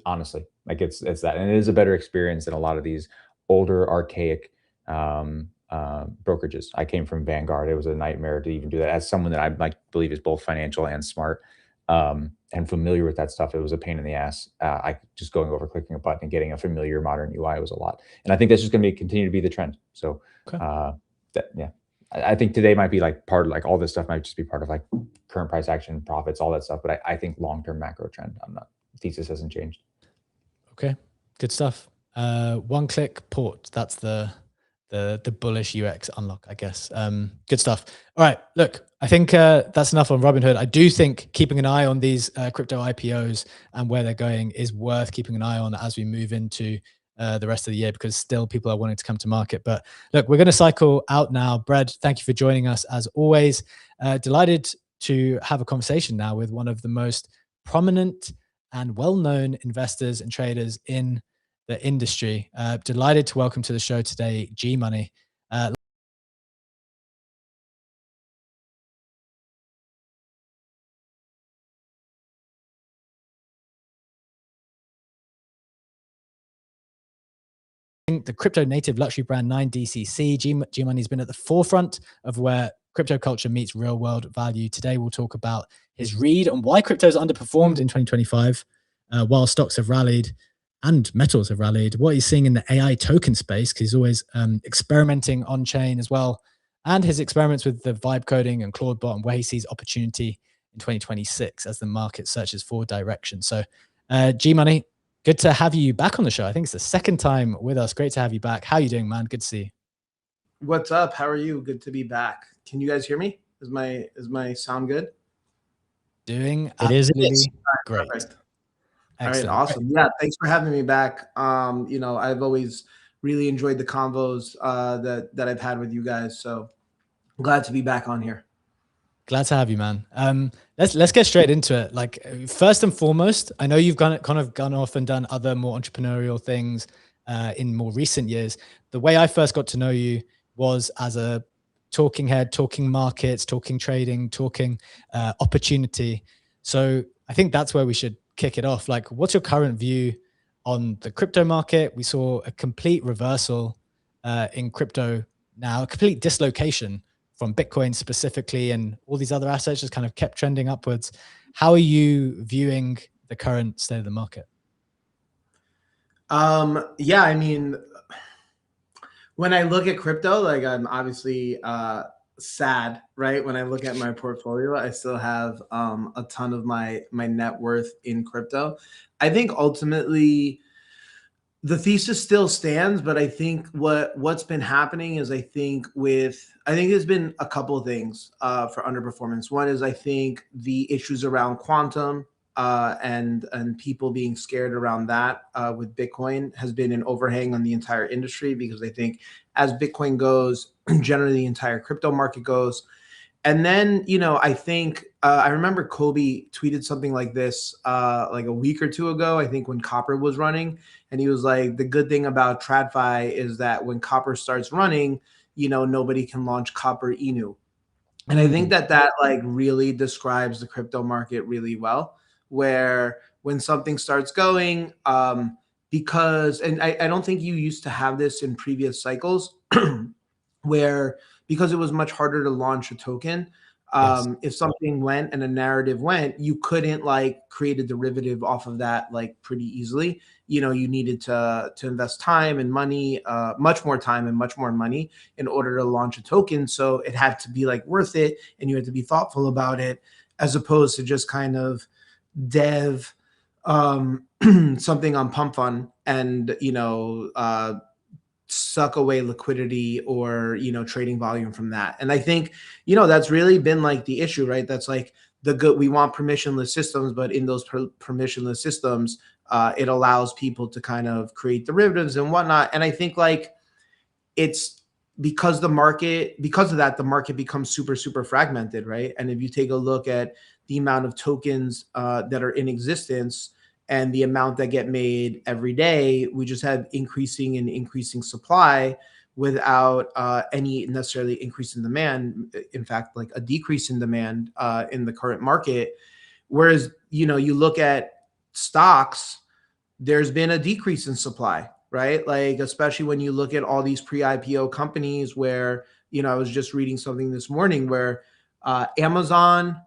Honestly, like it's that, and it is a better experience than a lot of these older, archaic brokerages. I came from Vanguard. It was a nightmare to even do that. As someone that I like believe is both financial and smart and familiar with that stuff, it was a pain in the ass. I just going over, clicking a button and getting a familiar modern UI was a lot. And I think that's just going to continue to be the trend. So yeah, I think today might be like part of like all this stuff might just be part of like current price action, profits, all that stuff. But I think long-term macro trend, thesis hasn't changed. Okay, good stuff. One click port. That's the the bullish UX unlock, I guess. Good stuff. All right, look, I think that's enough on Robinhood. I do think keeping an eye on these crypto IPOs and where they're going is worth keeping an eye on as we move into the rest of the year, because still people are wanting to come to market. But look, we're going to cycle out now. Brad, thank you for joining us as always. Delighted to have a conversation now with one of the most prominent and well-known investors and traders in the industry. Delighted to welcome to the show today, GMoney. The crypto native luxury brand 9DCC. GMoney has been at the forefront of where crypto culture meets real world value. Today, we'll talk about his read on why crypto has underperformed in 2025, while stocks have rallied and metals have rallied, what he's seeing in the AI token space, because he's always experimenting on chain as well, and his experiments with the vibe coding and Claude bot, and where he sees opportunity in 2026 as the market searches for direction. So GMoney, good to have you back on the show. I think it's the second time with us. Great to have you back. How are you doing, man? Good to see you. What's up? How are you? Good to be back. Can you guys hear me? Is my sound good? Doing it is great. Perfect. Excellent. All right, awesome. Yeah, thanks for having me back. You know, I've always really enjoyed the convos that I've had with you guys. So glad to be back on here. Glad to have you, man. Let's get straight into it. Like, first and foremost, I know you've kind of gone off and done other more entrepreneurial things in more recent years. The way I first got to know you was as a talking head, talking markets, talking trading, talking opportunity. So I think that's where we should kick it off. Like, what's your current view on the crypto market? We saw a complete reversal in crypto now, a complete dislocation from Bitcoin specifically, and all these other assets just kind of kept trending upwards. How are you viewing the current state of the market? Yeah, I mean, when I look at crypto, like, I'm obviously sad, right? When I look at my portfolio, I still have a ton of my net worth in crypto. I think ultimately the thesis still stands, but I think what's been happening is I think there's been a couple of things for underperformance. One is I think the issues around quantum and people being scared around that with Bitcoin has been an overhang on the entire industry, because I think as Bitcoin goes, generally the entire crypto market goes. And then, you know, I think I remember Kobe tweeted something like this like a week or two ago, I think when copper was running. And he was like, the good thing about TradFi is that when copper starts running, you know, nobody can launch copper Inu. And I think that like really describes the crypto market really well, where when something starts going, because I don't think you used to have this in previous cycles where, because it was much harder to launch a token, if something went and a narrative went, you couldn't like create a derivative off of that like pretty easily. You know, you needed to invest time and money, much more time and much more money in order to launch a token. So it had to be like worth it, and you had to be thoughtful about it, as opposed to just kind of dev something on Pump Fund and, you know, suck away liquidity or, you know, trading volume from that. And I think, you know, that's really been like the issue, right? That's like the good, we want permissionless systems, but in those permissionless systems, it allows people to kind of create derivatives and whatnot. And I think like it's because the market, because of that, the market becomes super, super fragmented, right? And if you take a look at the amount of tokens that are in existence, and the amount that get made every day, we just have increasing and increasing supply without any necessarily increase in demand. In fact, like a decrease in demand in the current market. Whereas, you know, you look at stocks, there's been a decrease in supply, right? Like, especially when you look at all these pre-IPO companies where, you know, I was just reading something this morning where Amazon,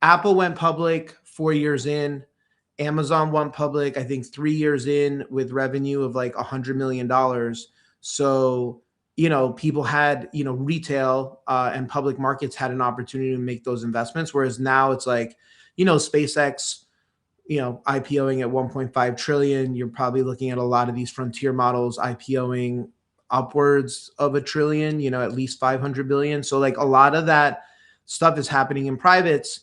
Apple went public 4 years in. Amazon went public, I think 3 years in, with revenue of like $100 million. So, you know, people had, you know, retail and public markets had an opportunity to make those investments. Whereas now it's like, you know, SpaceX, you know, IPOing at 1.5 trillion. You're probably looking at a lot of these frontier models IPOing upwards of $1 trillion, you know, at least 500 billion. So like a lot of that stuff is happening in privates.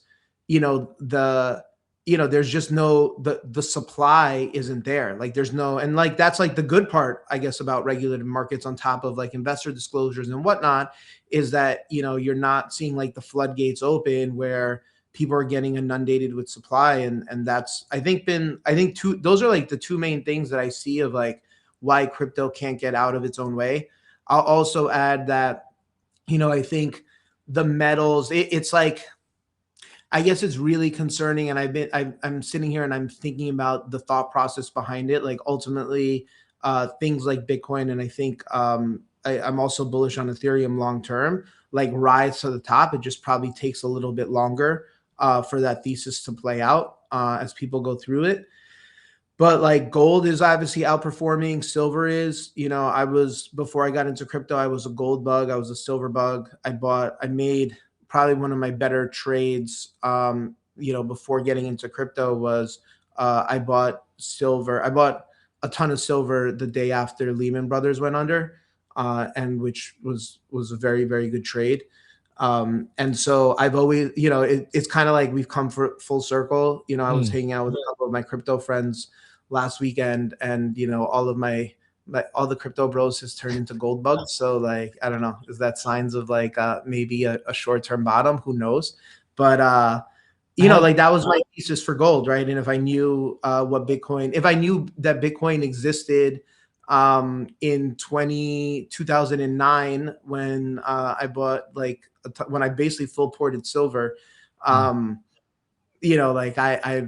You know, there's just the supply isn't there. Like there's no, and like that's like the good part, I guess, about regulated markets on top of like investor disclosures and whatnot, is that, you know, you're not seeing like the floodgates open where people are getting inundated with supply. And that's, I think those are like the two main things that I see of like why crypto can't get out of its own way. I'll also add that, you know, I think the metals, it's like, I guess it's really concerning. And I'm sitting here and I'm thinking about the thought process behind it. Like ultimately, things like Bitcoin, and I think I'm also bullish on Ethereum long term, like rise to the top. It just probably takes a little bit longer for that thesis to play out as people go through it. But like gold is obviously outperforming. Silver is, you know, before I got into crypto, I was a gold bug. I was a silver bug. I made probably one of my better trades, you know, before getting into crypto was I bought silver. I bought a ton of silver the day after Lehman Brothers went under, and which was a very, very good trade. And so I've always, you know, it's kind of like we've come for full circle. You know, I was hanging out with a couple of my crypto friends last weekend, and you know, all the crypto bros has turned into gold bugs. So like, I don't know, is that signs of like maybe a short-term bottom? Who knows? But you know, like that was my thesis for gold, right? And if I knew if I knew that Bitcoin existed in 2009 when I bought like when I basically full ported silver, you know, like I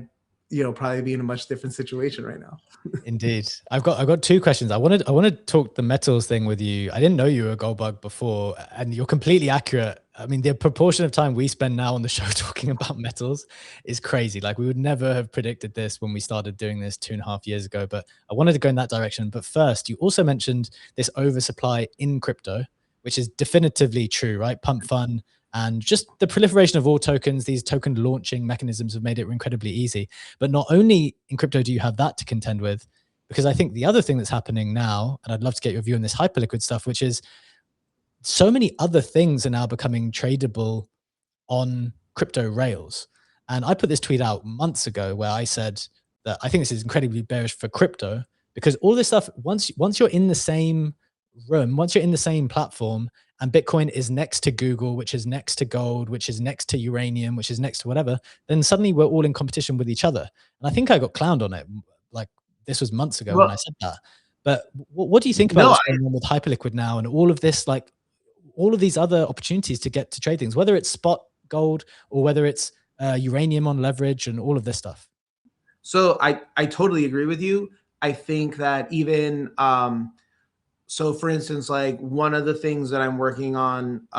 you know, probably be in a much different situation right now. Indeed. I've got two questions. I want to talk the metals thing with you. I didn't know you were a gold bug before, and you're completely accurate. I mean, the proportion of time we spend now on the show talking about metals is crazy. Like we would never have predicted this when we started doing this 2.5 years ago, but I wanted to go in that direction. But first, you also mentioned this oversupply in crypto, which is definitively true, right? Pump fun. And just the proliferation of all tokens, these token launching mechanisms have made it incredibly easy. But not only in crypto do you have that to contend with, because I think the other thing that's happening now, and I'd love to get your view on this hyperliquid stuff, which is so many other things are now becoming tradable on crypto rails. And I put this tweet out months ago where I said that I think this is incredibly bearish for crypto, because all this stuff, once you're in the same room, once you're in the same platform, and Bitcoin is next to Google, which is next to gold, which is next to uranium, which is next to whatever, then suddenly we're all in competition with each other. And I think I got clowned on it. Like this was months ago when I said that. But what do you think about what's going on with hyperliquid now and all of this, like all of these other opportunities to get to trade things, whether it's spot gold or whether it's uranium on leverage and all of this stuff? So I totally agree with you. I think that even so for instance, like one of the things that I'm working on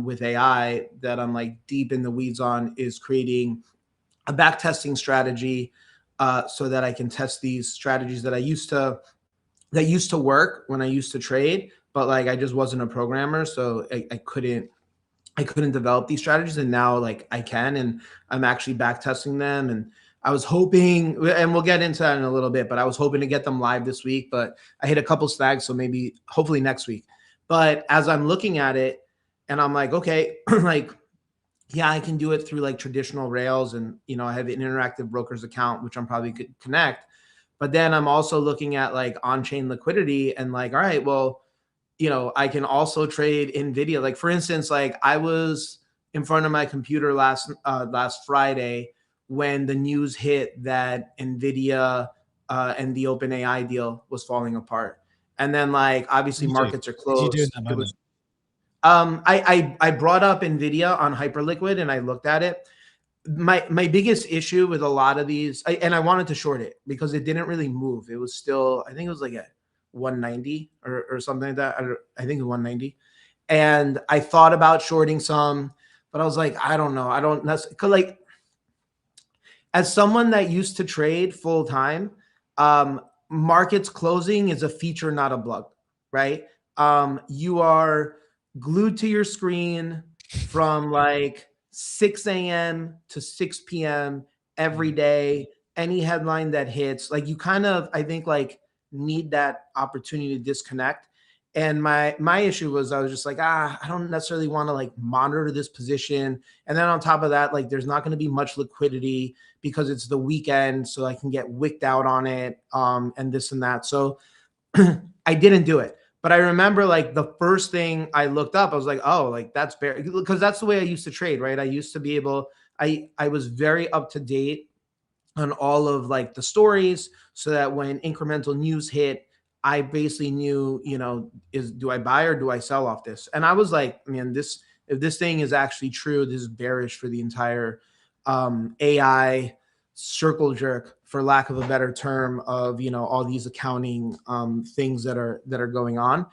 with AI that I'm like deep in the weeds on is creating a back testing strategy so that I can test these strategies that used to work when I used to trade, but like I just wasn't a programmer, so I couldn't develop these strategies, and now like I can, and I'm actually back testing them. And I was hoping, and we'll get into that in a little bit, but I was hoping to get them live this week, but I hit a couple snags, so maybe hopefully next week. But as I'm looking at it and I'm like, okay, like, yeah, I can do it through like traditional rails, and you know, I have an interactive brokers account, which I'm probably could connect. But then I'm also looking at like on-chain liquidity and like, all right, well, you know, I can also trade NVIDIA. Like for instance, like I was in front of my computer last Friday when the news hit that NVIDIA and the OpenAI deal was falling apart. And then like, obviously markets are closed. What did you do in that moment? I brought up NVIDIA on Hyperliquid and I looked at it. My biggest issue with a lot of these, and I wanted to short it because it didn't really move. It was still, I think it was like at 190 or something like that. I think 190. And I thought about shorting some, but I was like, I don't know. I don't, cause like as someone that used to trade full time, markets closing is a feature, not a bug, right? You are glued to your screen from like 6 a.m. to 6 p.m. every day. Any headline that hits, like you kind of, I think like need that opportunity to disconnect. And my issue was I was just like, I don't necessarily want to like monitor this position. And then on top of that, like there's not going to be much liquidity because it's the weekend, so I can get wicked out on it, and this and that. So I didn't do it. But I remember like the first thing I looked up, I was like, oh, like that's bear, because that's the way I used to trade, right? I used to be able, I was very up to date on all of like the stories, so that when incremental news hit, I basically knew, do I buy or do I sell off this? And I was like, man, if this thing is actually true, this is bearish for the entire AI circle jerk, for lack of a better term, of all these accounting things that are going on.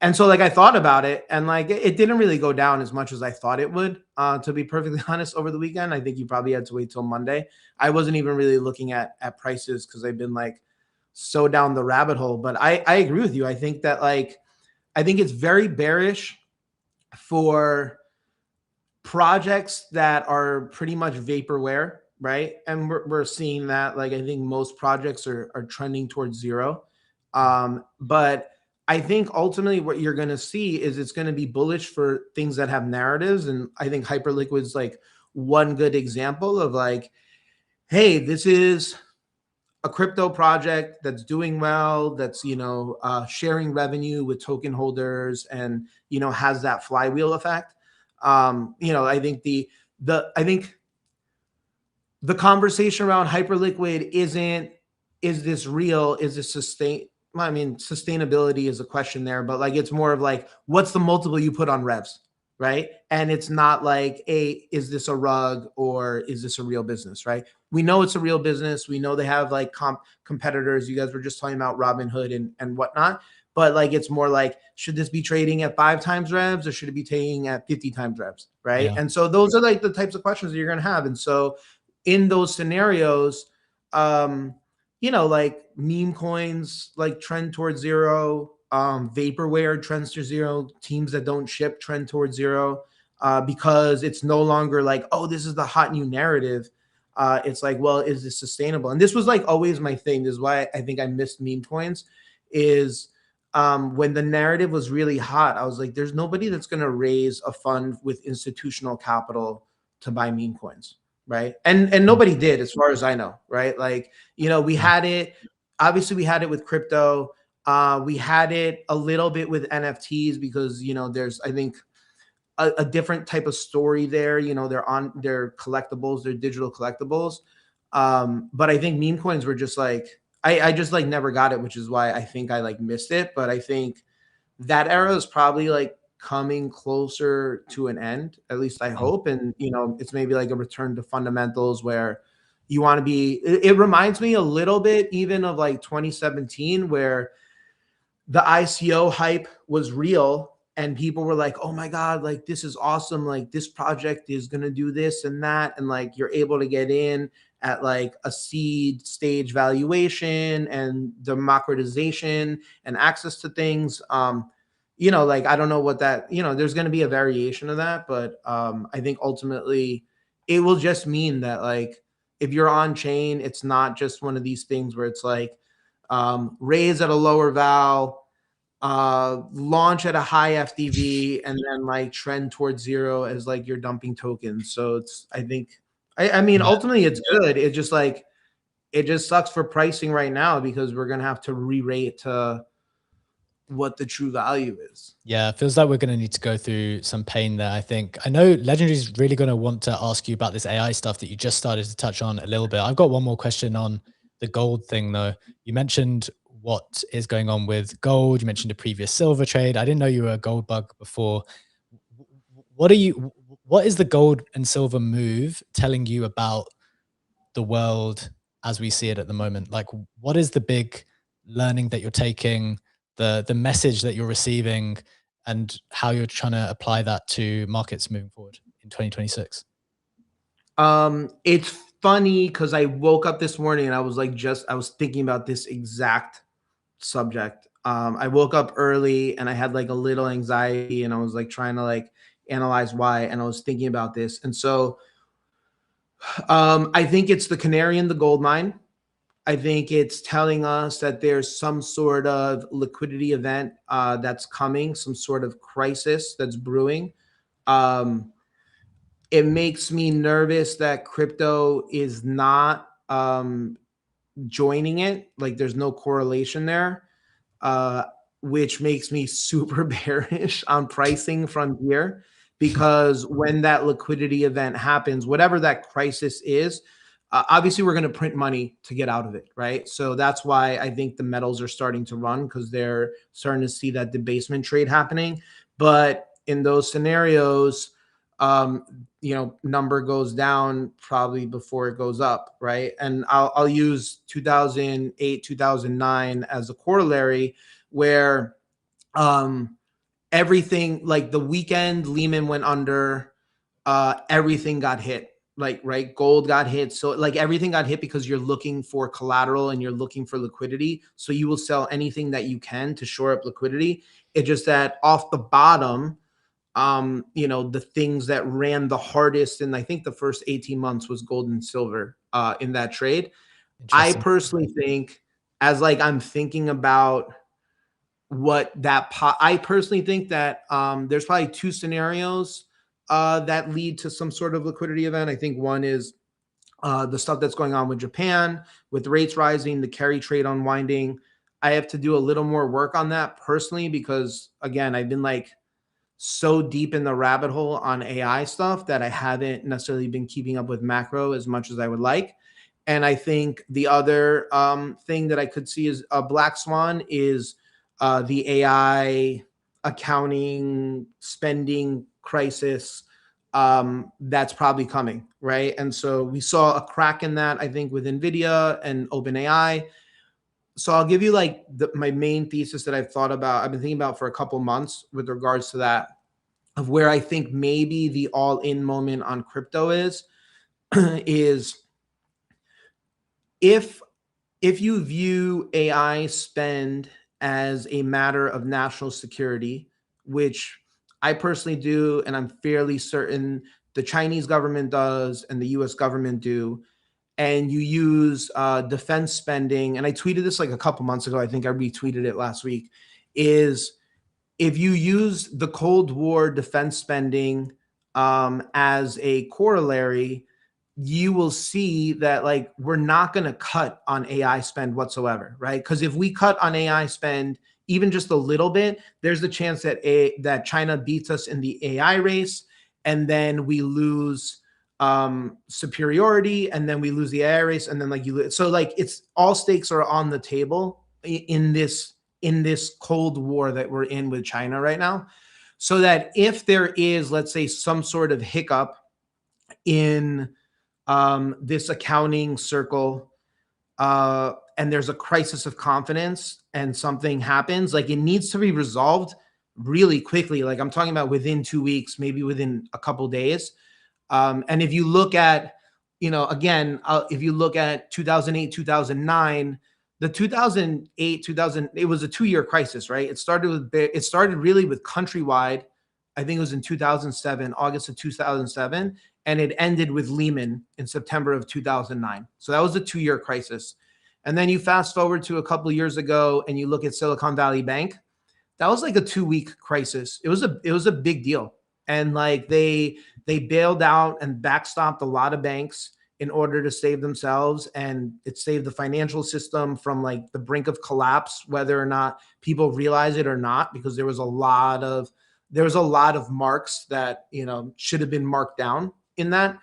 And so like I thought about it, and like it didn't really go down as much as I thought it would, to be perfectly honest. Over the weekend, I think you probably had to wait till Monday. I wasn't even really looking at prices because I've been like so down the rabbit hole. But I agree with you. I think that I think it's very bearish for projects that are pretty much vaporware, right? And we're seeing that. Like I think most projects are trending towards zero. But I think ultimately what you're going to see is it's going to be bullish for things that have narratives. And I think Hyperliquid is like one good example of like, hey, this is a crypto project that's doing well, that's, sharing revenue with token holders and, has that flywheel effect. I think I think the conversation around Hyperliquid is this real? Is this sustainability is a question there, but like it's more of like, what's the multiple you put on revs, right? And it's not like, is this a rug or is this a real business, right? We know it's a real business. We know they have like competitors. You guys were just talking about Robinhood and whatnot, but like it's more like, should this be trading at 5 times revs or should it be trading at 50 times revs, right? Yeah. And so those are like the types of questions that you're going to have. And so in those scenarios, like meme coins like trend towards zero, vaporware trends to zero, teams that don't ship trend towards zero, because it's no longer like, oh, this is the hot new narrative. It's like, well, is this sustainable? And this was like always my thing. This is why I think I missed meme coins, is when the narrative was really hot, I was like, there's nobody that's going to raise a fund with institutional capital to buy meme coins. Right. And nobody did, as far as I know. Right. Like, we had it, obviously we had it with crypto. We had it a little bit with NFTs because, there's, I think, a different type of story there. They're collectibles, they're digital collectibles. But I think meme coins were just like, I just like never got it, which is why I think I like missed it. But I think that era is probably like coming closer to an end, at least I hope. And it's maybe like a return to fundamentals where you want to be. It reminds me a little bit even of like 2017, where the ICO hype was real and people were like, oh my God, like this is awesome, like this project is going to do this and that, and like you're able to get in at like a seed stage valuation and democratization and access to things. Like, I don't know what that, there's going to be a variation of that, but I think ultimately it will just mean that like, if you're on chain, it's not just one of these things where it's like raise at a lower val, launch at a high FDV, and then like trend towards zero as like you're dumping tokens. So it's, I think, I mean, ultimately it's good. It just like, it just sucks for pricing right now because we're going to have to re-rate to what the true value is. Yeah, it feels like we're going to need to go through some pain there. I know Legendary is really going to want to ask you about this AI stuff that you just started to touch on a little bit. I've got one more question on the gold thing though. You mentioned what is going on with gold. You mentioned a previous silver trade. I didn't know you were a gold bug before. What is the gold and silver move telling you about the world as we see it at the moment? Like, what is the big learning that you're taking, the message that you're receiving, and how you're trying to apply that to markets moving forward in 2026? It's funny because I woke up this morning and I was like, I was thinking about this exact subject. I woke up early and I had like a little anxiety and I was like trying to like analyze why, and I was thinking about this. And so I think it's the canary in the gold mine. I think it's telling us that there's some sort of liquidity event that's coming, some sort of crisis that's brewing. It makes me nervous that crypto is not joining it. Like there's no correlation there, which makes me super bearish on pricing from here, because when that liquidity event happens, whatever that crisis is, obviously we're going to print money to get out of it, right? So that's why I think the metals are starting to run, because they're starting to see that debasement trade happening. But in those scenarios, number goes down probably before it goes up, right? And I'll use 2008, 2009 as a corollary, where everything, like the weekend Lehman went under, everything got hit. Like, right, gold got hit. So like everything got hit because you're looking for collateral and you're looking for liquidity. So you will sell anything that you can to shore up liquidity. It's just that off the bottom, the things that ran the hardest in, I think the first 18 months was gold and silver in that trade. I personally think, as like I'm thinking about what that I personally think that there's probably two scenarios that lead to some sort of liquidity event. I think one is the stuff that's going on with Japan, with rates rising, the carry trade unwinding. I have to do a little more work on that personally, because again, I've been like so deep in the rabbit hole on AI stuff that I haven't necessarily been keeping up with macro as much as I would like. And I think the other thing that I could see is a black swan is the AI accounting spending crisis that's probably coming, right? And so we saw a crack in that, I think, with NVIDIA and OpenAI. So I'll give you like my main thesis that I've been thinking about for a couple months with regards to that, of where I think maybe the all-in moment on crypto is if you view AI spend as a matter of national security, which I personally do, and I'm fairly certain the Chinese government does and the US government do, and you use defense spending, and I tweeted this like a couple months ago, I think I retweeted it last week, is if you use the Cold War defense spending as a corollary, you will see that like we're not going to cut on AI spend whatsoever, right? Because if we cut on AI spend even just a little bit, there's the chance that that China beats us in the AI race, and then we lose superiority, and then we lose the AI race, and then like so like it's all stakes are on the table in this Cold War that we're in with China right now. So that if there is, let's say, some sort of hiccup in this accounting circle, and there's a crisis of confidence and something happens, like it needs to be resolved really quickly. Like I'm talking about within 2 weeks, maybe within a couple days. And if you look at, again, if you look at 2008, 2009, the 2008, it was a 2-year crisis, right? It started really with Countrywide. I think it was in 2007, August of 2007. And it ended with Lehman in September of 2009. So that was a 2-year crisis. And then you fast forward to a couple of years ago and you look at Silicon Valley Bank. That was like a 2-week crisis. It was a big deal. And like they bailed out and backstopped a lot of banks in order to save themselves. And it saved the financial system from like the brink of collapse, whether or not people realize it or not, because there was a lot of marks that, should have been marked down in that.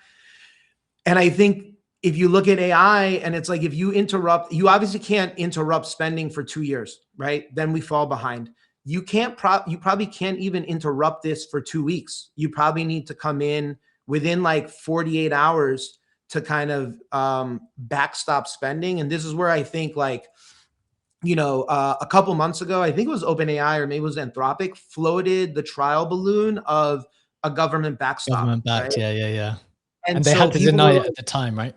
And I think if you look at AI and it's like, if you obviously can't interrupt spending for 2 years, right? Then we fall behind. You probably can't even interrupt this for 2 weeks. You probably need to come in within like 48 hours to kind of backstop spending. And this is where I think like, a couple months ago, I think it was OpenAI or maybe it was Anthropic, floated the trial balloon of a government backstop. Government backed, right? yeah. And they so had to deny it at the time, right?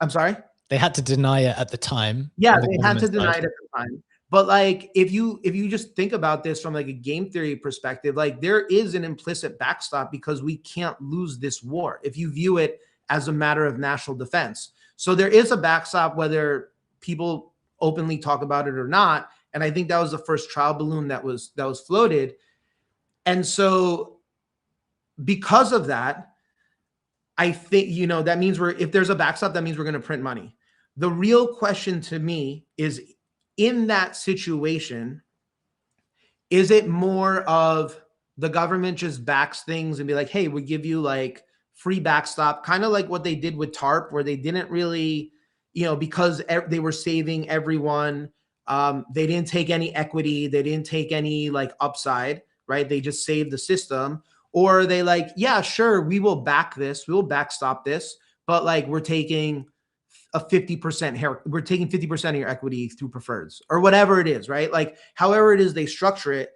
I'm sorry? They had to deny it at the time. Yeah, they had to deny it at the time. But like, if you just think about this from like a game theory perspective, like there is an implicit backstop because we can't lose this war if you view it as a matter of national defense. So there is a backstop, whether people openly talk about it or not. And I think that was the first trial balloon that was floated. And so because of that, I think, you know, that means if there's a backstop, that means we're going to print money. The real question to me is, in that situation, is it more of the government just backs things and be like, hey, we give you like free backstop, kind of like what they did with TARP, where they didn't really, you know, because they were saving everyone. They didn't take any equity. They didn't take any like upside, right? They just saved the system. Or they like, yeah, sure, we will back this. We will backstop this. But like, we're taking a 50% hair. We're taking 50% of your equity through preferreds or whatever it is, right? Like however it is they structure it.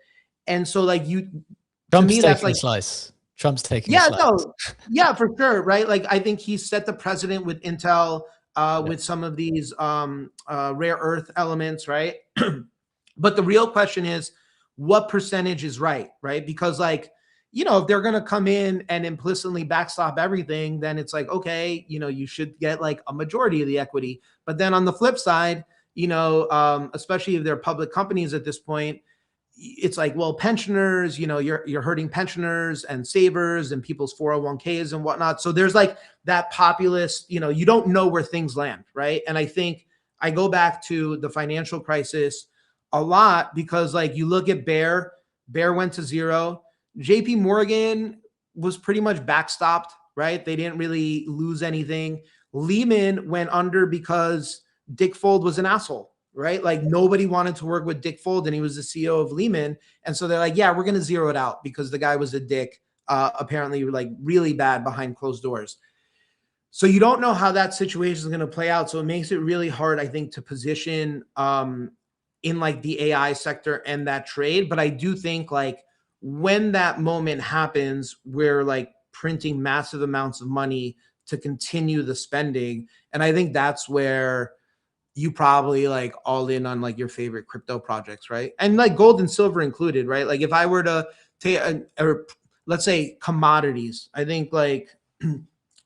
And so like to me, that's like, slice. Trump's taking a slice. No, yeah, for sure, right? Like I think he set the precedent with Intel, with some of these rare earth elements, right? But the real question is, what percentage is right? Because like, you know, if they're going to come in and implicitly backstop everything, then it's like, okay, you know, you should get like a majority of the equity. But then on the flip side, you know, especially if they're public companies at this point, it's like, well, pensioners, you know, you're hurting pensioners and savers and people's 401ks and whatnot. So there's like that populist, you know, you don't know where things land, right? And I think I go back to the financial crisis a lot, because like you look at Bear went to zero. JP Morgan was pretty much backstopped, right? They didn't really lose anything. Lehman went under because Dick Fold was an asshole, right? Like nobody wanted to work with Dick Fold, and he was the CEO of Lehman. And so they're like, yeah, we're going to zero it out because the guy was a dick, apparently like really bad behind closed doors. So you don't know how that situation is going to play out. So it makes it really hard, I think, to position in like the AI sector and that trade. But I do think like when that moment happens, we're like printing massive amounts of money to continue the spending. And I think that's where you probably like all in on like your favorite crypto projects, right? And like gold and silver included, right? Like if I were to take, or let's say commodities, I think like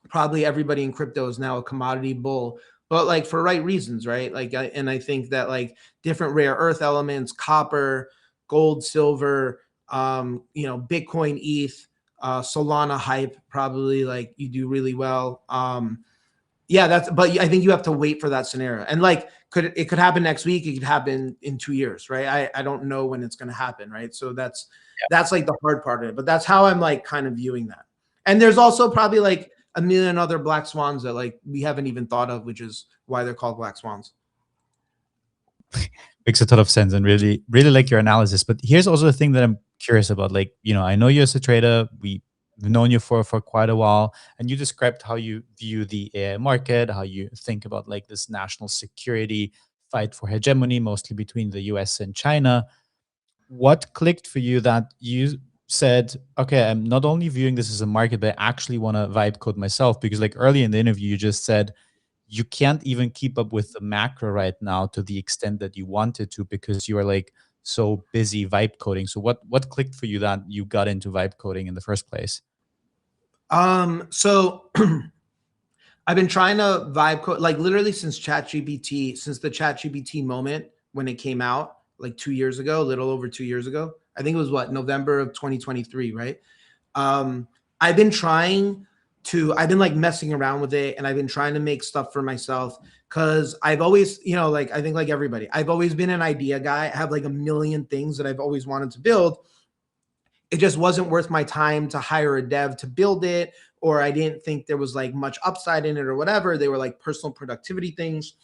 probably everybody in crypto is now a commodity bull, but like for right reasons, right? Like, and I think that like different rare earth elements, copper, gold, silver, you know, Bitcoin, ETH, Solana hype, probably like you do really well. Yeah, but I think you have to wait for that scenario. And like, it could happen next week. It could happen in 2 years, right? I don't know when it's going to happen, right? So that's like the hard part of it, but that's how I'm like kind of viewing that. And there's also probably like a million other black swans that like we haven't even thought of, which is why they're called black swans. Makes a ton of sense, and really, really like your analysis. But here's also the thing that I'm curious about. Like, you know, I know you as a trader. We've known you for quite a while, and you described how you view the AI market, how you think about like this national security fight for hegemony, mostly between the US and China. What clicked for you that you said, okay, I'm not only viewing this as a market, but I actually want to vibe code myself? Because like early in the interview, you just said you can't even keep up with the macro right now to the extent that you wanted to, because you are like so busy vibe coding. So what clicked for you that you got into vibe coding in the first place? So I've been trying to vibe code like literally since the ChatGPT moment when it came out like 2 years ago, a little over 2 years ago. I think it was November of 2023, right? I've been like messing around with it, and I've been trying to make stuff for myself, because I've always, you know, like I think like everybody, I've always been an idea guy. I have like a million things that I've always wanted to build. It just wasn't worth my time to hire a dev to build it, or I didn't think there was like much upside in it or whatever. They were like personal productivity things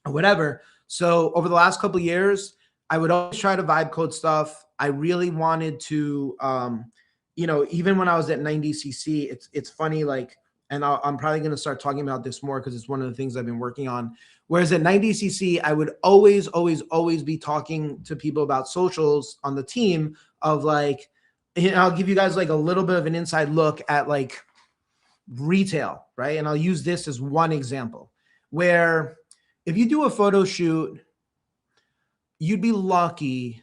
or whatever. So over the last couple of years, I would always try to vibe code stuff. I really wanted to, you know, even when I was at 90cc, it's funny, like, and I'm probably going to start talking about this more because it's one of the things I've been working on. Whereas at 90cc, I would always be talking to people about socials on the team of like, and I'll give you guys like a little bit of an inside look at like retail, right? And I'll use this as one example where if you do a photo shoot, you'd be lucky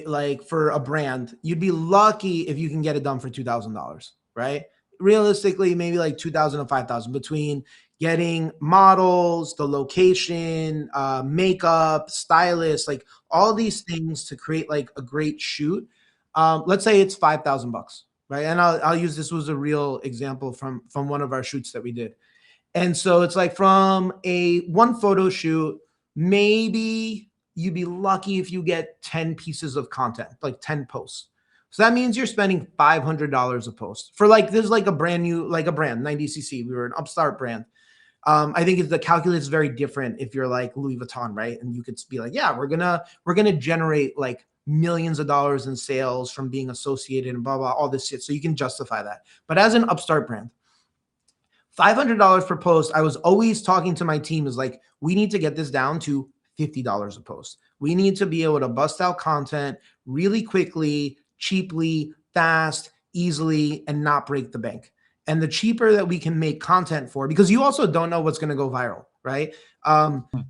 like for a brand, you'd be lucky if you can get it done for $2,000, right? Realistically, maybe like 2,000 to 5,000 between getting models, the location, makeup, stylist, like all these things to create like a great shoot. Let's say it's $5,000, right? And I'll use, this was a real example from one of our shoots that we did. And so it's like from a one photo shoot, maybe you'd be lucky if you get 10 pieces of content, like 10 posts. So that means you're spending $500 a post for like, this is like a brand new, like a brand, 90cc. We were an upstart brand. I think the calculus is very different if you're like Louis Vuitton, right? And you could be like, yeah, we're gonna generate like millions of dollars in sales from being associated and blah, blah, all this shit. So you can justify that. But as an upstart brand, $500 per post, I was always talking to my team is like, we need to get this down to $50 a post. We need to be able to bust out content really quickly, cheaply, fast, easily, and not break the bank. And the cheaper that we can make content for, because you also don't know what's going to go viral, right?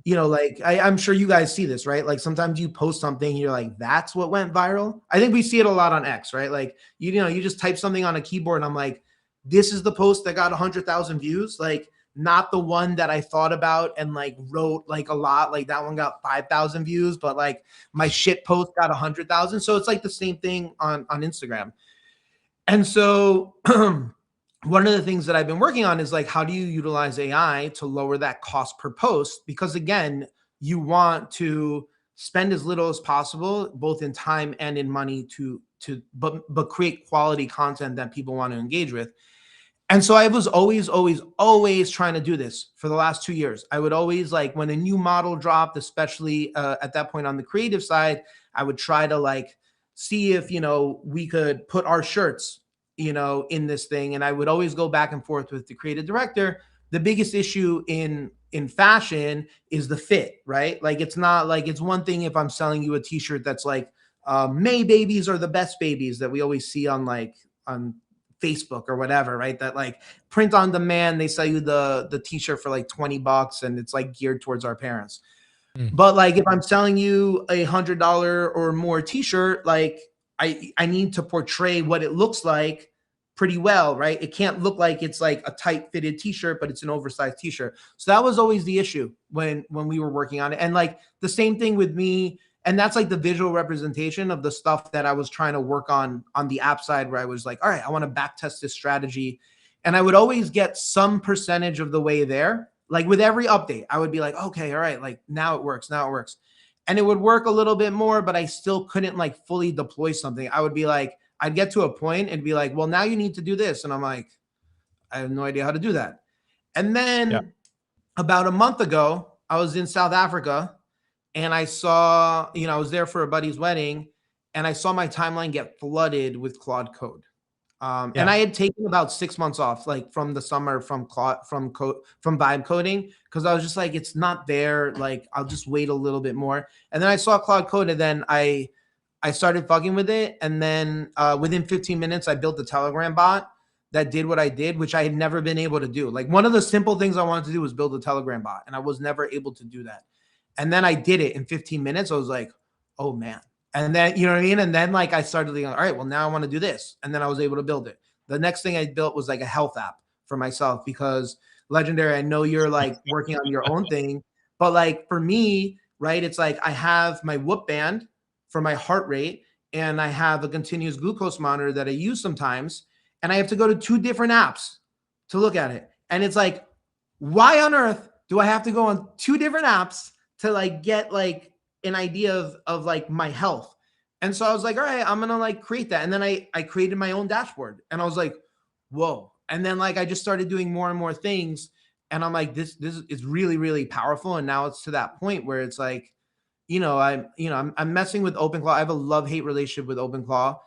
You know, like I'm sure you guys see this, right? Like sometimes you post something and you're like, that's what went viral. I think we see it a lot on X, right? Like, you know, you just type something on a keyboard and I'm like, this is the post that got 100,000 views. Like, not the one that I thought about and like wrote like a lot. Like that one got 5,000 views, but like my shit post got 100,000. So it's like the same thing on Instagram. And so one of the things that I've been working on is like, how do you utilize AI to lower that cost per post? Because again, you want to spend as little as possible, both in time and in money but create quality content that people want to engage with. And so I was always trying to do this for the last 2 years. I would always, like, when a new model dropped, especially at that point on the creative side, I would try to like see if, you know, we could put our shirts, you know, in this thing. And I would always go back and forth with the creative director. The biggest issue in fashion is the fit, right? Like, it's not like, it's one thing if I'm selling you a t-shirt that's like, May babies are the best babies that we always see on like on Facebook or whatever, right? That like print on demand, they sell you the t-shirt for like $20 and it's like geared towards our parents. But like if I'm selling you $100 or more t-shirt, like I need to portray what it looks like pretty well, right? It can't look like it's like a tight fitted t-shirt, but it's an oversized t-shirt. So that was always the issue when we were working on it. And like the same thing with me. And that's like the visual representation of the stuff that I was trying to work on the app side, where I was like, all right, I want to back test this strategy. And I would always get some percentage of the way there. Like with every update, I would be like, okay, all right, like now it works. And it would work a little bit more, but I still couldn't like fully deploy something. I would be like, I'd get to a point and be like, well, now you need to do this. And I'm like, I have no idea how to do that. And then about a month ago, I was in South Africa. And I saw, you know, I was there for a buddy's wedding and I saw my timeline get flooded with Claude code. And I had taken about 6 months off, like from the summer from vibe coding. Cause I was just like, it's not there. Like, I'll just wait a little bit more. And then I saw Claude code and then I started fucking with it. And then within 15 minutes, I built the Telegram bot that did what I did, which I had never been able to do. Like one of the simple things I wanted to do was build a Telegram bot. And I was never able to do that. And then I did it in 15 minutes. I was like, oh man. And then, you know what I mean? And then like, I started thinking, all right, well now I want to do this. And then I was able to build it. The next thing I built was like a health app for myself, because Legendary, I know you're like working on your own thing, but like for me, right, it's like I have my Whoop band for my heart rate and I have a continuous glucose monitor that I use sometimes. And I have to go to 2 different apps to look at it. And it's like, why on earth do I have to go on 2 different apps to like get like an idea of like my health? And so I was like, all right, I'm going to like create that. And then I created my own dashboard and I was like, whoa. And then like, I just started doing more and more things. And I'm like, this is really, really powerful. And now it's to that point where it's like, you know, I'm messing with OpenClaw. I have a love-hate relationship with OpenClaw,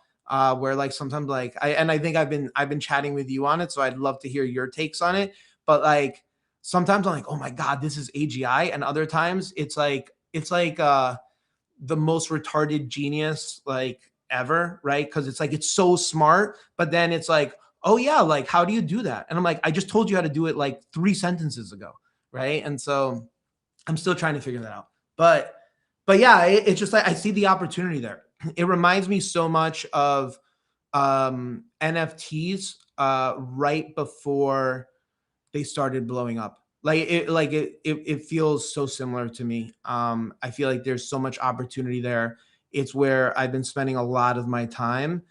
where like sometimes like I think I've been chatting with you on it. So I'd love to hear your takes on it. But like, sometimes I'm like, oh my God, this is AGI. And other times it's like the most retarded genius like ever, right? Because it's like, it's so smart, but then it's like, oh yeah, like how do you do that? And I'm like, I just told you how to do it like 3 sentences ago, right? And so I'm still trying to figure that out. But yeah, it's just like I see the opportunity there. It reminds me so much of NFTs right before they started blowing up. It feels so similar to me. I feel like there's so much opportunity there. It's where I've been spending a lot of my time,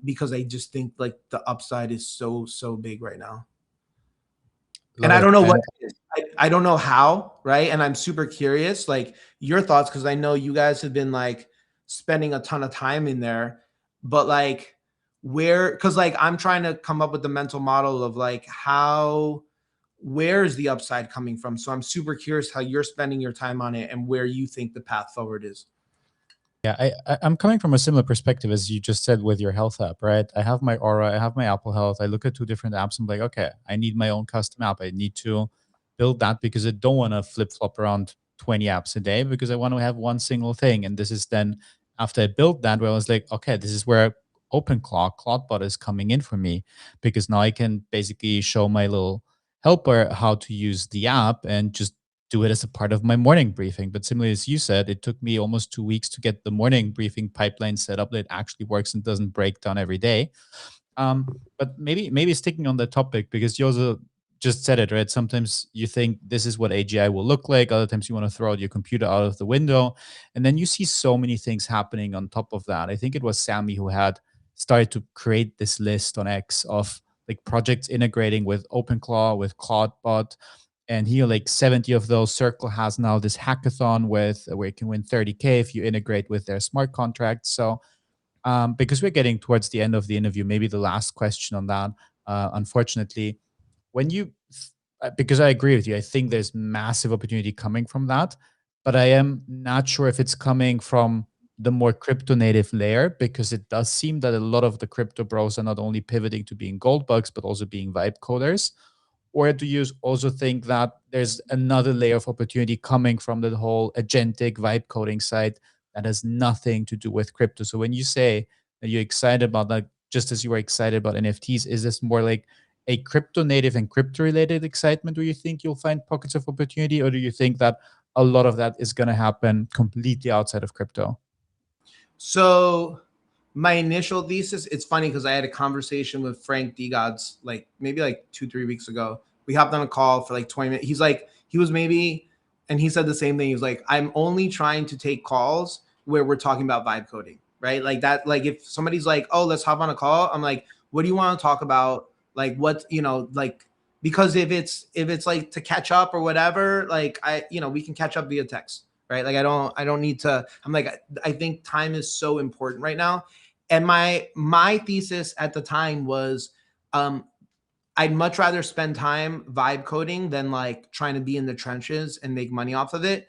because I just think like the upside is so big right now. And I don't know what it is. I don't know how, right? And I'm super curious, like your thoughts, because I know you guys have been like spending a ton of time in there, but like because like I'm trying to come up with the mental model of like where's the upside coming from? So I'm super curious how you're spending your time on it and where you think the path forward is. Yeah, I'm coming from a similar perspective as you just said with your health app, right? I have my Aura, I have my Apple Health. I look at two different apps. I'm like, okay, I need my own custom app. I need to build that because I don't want to flip flop around 20 apps a day, because I want to have one single thing. And this is then after I built that, where I was like, okay, this is where Claudebot is coming in for me, because now I can basically show my little helper how to use the app and just do it as a part of my morning briefing. But similarly, as you said, it took me almost 2 weeks to get the morning briefing pipeline set up that actually works and doesn't break down every day. But maybe sticking on the topic, because you also just said it, right? Sometimes you think this is what AGI will look like. Other times you want to throw out your computer out of the window. And then you see so many things happening on top of that. I think it was Sammy who had started to create this list on X of like projects integrating with OpenClaw, with Claudebot. And here, like 70 of those, Circle has now this hackathon with where you can win 30K if you integrate with their smart contracts. So because we're getting towards the end of the interview, maybe the last question on that, unfortunately, when because I agree with you, I think there's massive opportunity coming from that, but I am not sure if it's coming from the more crypto native layer, because it does seem that a lot of the crypto bros are not only pivoting to being gold bugs, but also being vibe coders. Or do you also think that there's another layer of opportunity coming from the whole agentic vibe coding side that has nothing to do with crypto? So when you say that you're excited about that, just as you were excited about NFTs, is this more like a crypto native and crypto related excitement where you think you'll find pockets of opportunity? Or do you think that a lot of that is going to happen completely outside of crypto? So my initial thesis, it's funny because I had a conversation with Frank DeGods like maybe like 2-3 weeks ago. We hopped on a call for like 20 minutes. He's like, and he said the same thing. He was like, I'm only trying to take calls where we're talking about vibe coding, right? Like that, like if somebody's like, oh, let's hop on a call, I'm like, what do you want to talk about? Like what, like, because if it's like to catch up or whatever, like we can catch up via text, right? Like I don't need to, I'm like, I think time is so important right now. And my thesis at the time was, I'd much rather spend time vibe coding than like trying to be in the trenches and make money off of it.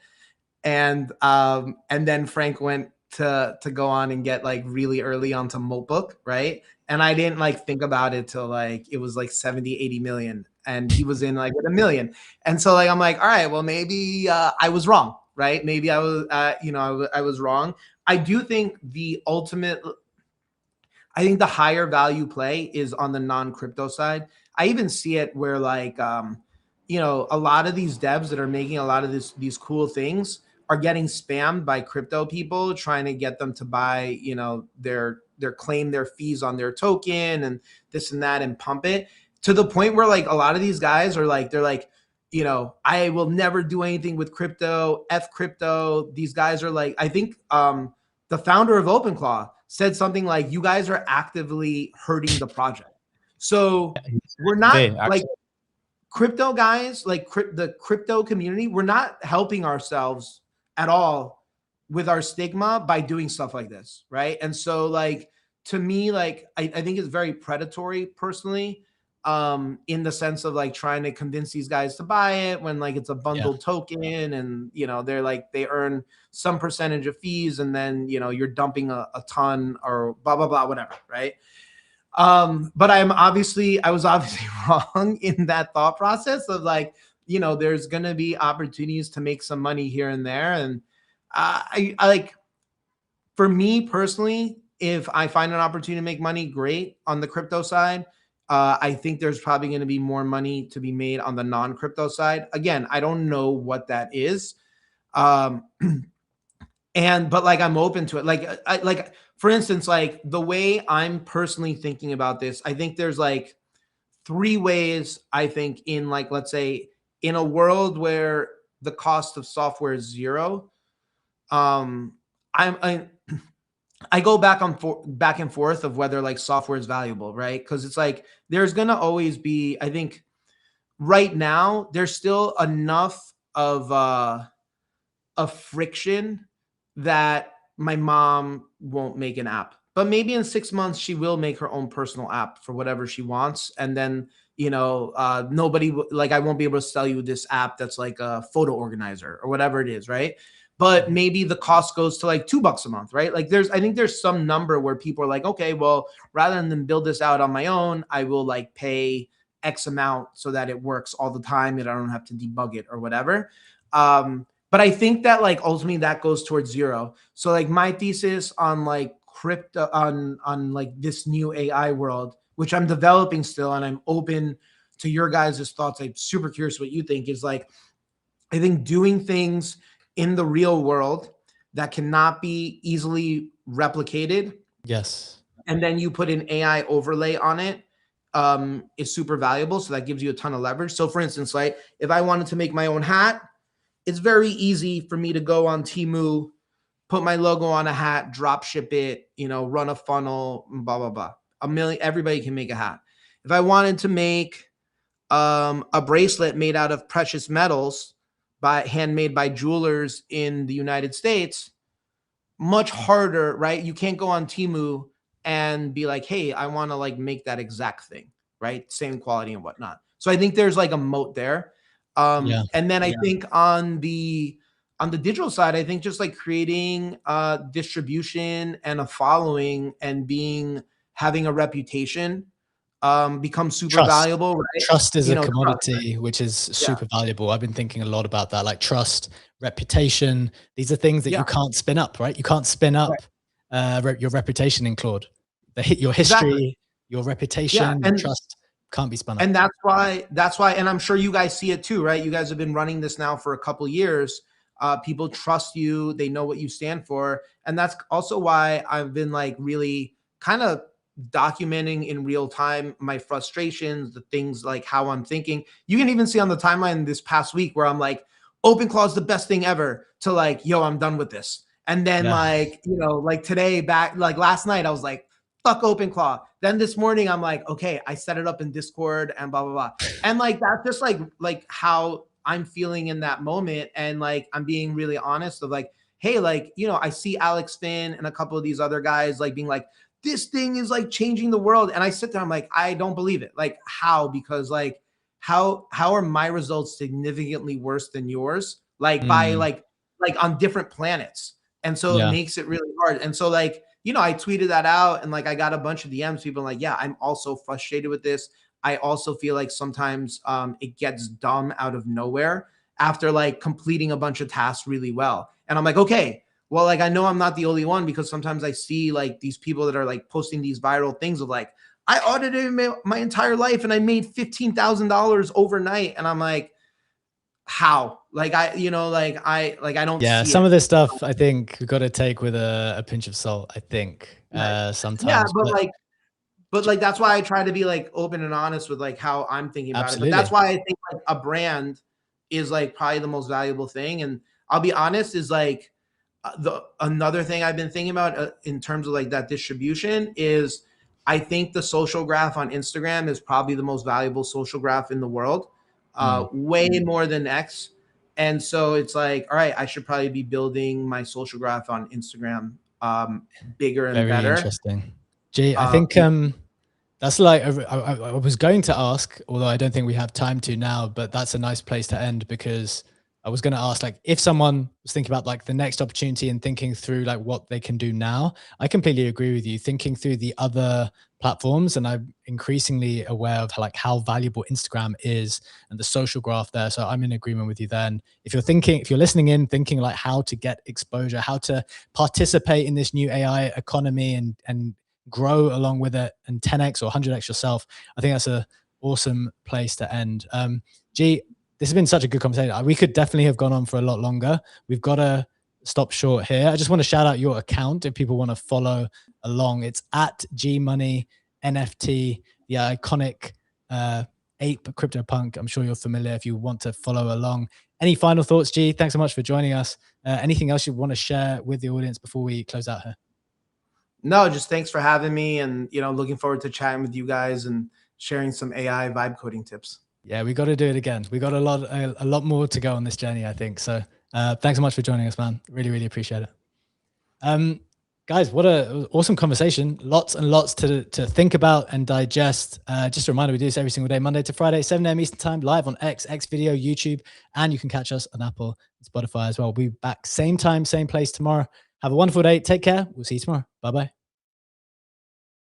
And then Frank went to go on and get like really early onto Moat, right? And I didn't like think about it till like it was like 70-80 million, and he was in like with 1 million. And so like I'm like, all right, well maybe I was wrong, right? Maybe I was I was wrong. I do think I think the higher value play is on the non-crypto side. I even see it where like, a lot of these devs that are making a lot of these cool things are getting spammed by crypto people trying to get them to buy, their claim their fees on their token and this and that and pump it to the point where like a lot of these guys are like, they're like, I will never do anything with crypto, F crypto. These guys are like, I think the founder of OpenClaw said something like, you guys are actively hurting the project. So we're not like crypto guys, like the crypto community, we're not helping ourselves at all with our stigma by doing stuff like this, right? And so like, to me, like, I think it's very predatory personally, in the sense of like trying to convince these guys to buy it when like it's a bundled token and, they're like, they earn some percentage of fees and then, you're dumping a ton or blah, blah, blah, whatever, right? But I was obviously wrong in that thought process of like, there's going to be opportunities to make some money here and there. And I like, for me personally, if I find an opportunity to make money, great on the crypto side. I think there's probably going to be more money to be made on the non-crypto side. Again, I don't know what that is. But like, I'm open to it. Like, for instance, like the way I'm personally thinking about this, I think there's like 3 ways I think in like, let's say in a world where the cost of software is zero, I go back and forth of whether like software is valuable, right? Because it's like there's gonna always be, I think right now there's still enough of friction that my mom won't make an app. But maybe in 6 months she will make her own personal app for whatever she wants, and then nobody like I won't be able to sell you this app that's like a photo organizer or whatever it is, right? But maybe the cost goes to like $2 a month, right? Like I think there's some number where people are like, okay, well, rather than build this out on my own, I will like pay X amount so that it works all the time and I don't have to debug it or whatever. But I think that like ultimately that goes towards zero. So like my thesis on like crypto on like this new AI world, which I'm developing still, and I'm open to your guys' thoughts. I'm super curious what you think, is like, I think doing things in the real world that cannot be easily replicated. Yes. And then you put an AI overlay on it, is super valuable. So that gives you a ton of leverage. So for instance, like if I wanted to make my own hat, it's very easy for me to go on Temu, put my logo on a hat, drop ship it, run a funnel, blah, blah, blah. Everybody can make a hat. If I wanted to make a bracelet made out of precious metals handmade by jewelers in the United States, much harder, right? You can't go on Temu and be like, hey, I want to like make that exact thing, right? Same quality and whatnot. So I think there's like a moat there. And then I think on the digital side, I think just like creating distribution and a following and having a reputation becomes super valuable, right? Trust is a commodity, which is super valuable. I've been thinking a lot about that, like trust, reputation. These are things that you can't spin up, right? You can't spin up your reputation in Claude. Your history, your reputation, your trust can't be spun up. And that's why, and I'm sure you guys see it too, right? You guys have been running this now for a couple of years. People trust you. They know what you stand for. And that's also why I've been like really kind of documenting in real time my frustrations, the things like how I'm thinking. You can even see on the timeline this past week where I'm like, OpenClaw is the best thing ever, to like, yo, I'm done with this. And then like today, like last night, I was like, fuck OpenClaw. Then this morning, I'm like, okay, I set it up in Discord and blah, blah, blah. And like, that's just like how I'm feeling in that moment. And like, I'm being really honest of like, hey, like, I see Alex Finn and a couple of these other guys like being like, this thing is like changing the world. And I sit there, I'm like, I don't believe it. Like how? Because like, how are my results significantly worse than yours? Like by like on different planets. And so it makes it really hard. And so like, I tweeted that out and like, I got a bunch of DMs, people like, yeah, I'm also frustrated with this. I also feel like sometimes it gets dumb out of nowhere after like completing a bunch of tasks really well. And I'm like, okay, well, like, I know I'm not the only one, because sometimes I see like these people that are like posting these viral things of like, I audited my entire life and I made $15,000 overnight. And I'm like, how? Like, I don't see some it. of this stuff, I think we've got to take with a pinch of salt, I think, sometimes. Yeah, but that's why I try to be like open and honest with like how I'm thinking about it. But that's why I think like a brand is like probably the most valuable thing. And I'll be honest, is like another thing I've been thinking about in terms of like that distribution is, I think the social graph on Instagram is probably the most valuable social graph in the world, way more than X. And so it's like, all right, I should probably be building my social graph on Instagram bigger and better. Very interesting. Gee, I think that's like, I was going to ask, although I don't think we have time to now, but that's a nice place to end, because I was going to ask, like, if someone was thinking about like the next opportunity and thinking through like what they can do now, I completely agree with you. Thinking through the other platforms, and I'm increasingly aware of like how valuable Instagram is and the social graph there. So I'm in agreement with you then. If you're listening in, thinking like how to get exposure, how to participate in this new AI economy and grow along with it and 10x or 100x yourself, I think that's a awesome place to end. G, this has been such a good conversation. We could definitely have gone on for a lot longer. We've got to stop short here. I just want to shout out your account if people want to follow along. It's at GMoney NFT, the iconic Ape CryptoPunk. I'm sure you're familiar if you want to follow along. Any final thoughts, G? Thanks so much for joining us. Anything else you want to share with the audience before we close out here? No, just thanks for having me, and looking forward to chatting with you guys and sharing some AI vibe coding tips. Yeah, we got to do it again. We got a lot more to go on this journey, I think. So thanks so much for joining us, man. Really, really appreciate it. Guys, what an awesome conversation. Lots and lots to think about and digest. Just a reminder, we do this every single day, Monday to Friday, 7 a.m. Eastern time, live on X Video, YouTube, and you can catch us on Apple and Spotify as well. We'll be back same time, same place tomorrow. Have a wonderful day. Take care. We'll see you tomorrow. Bye-bye.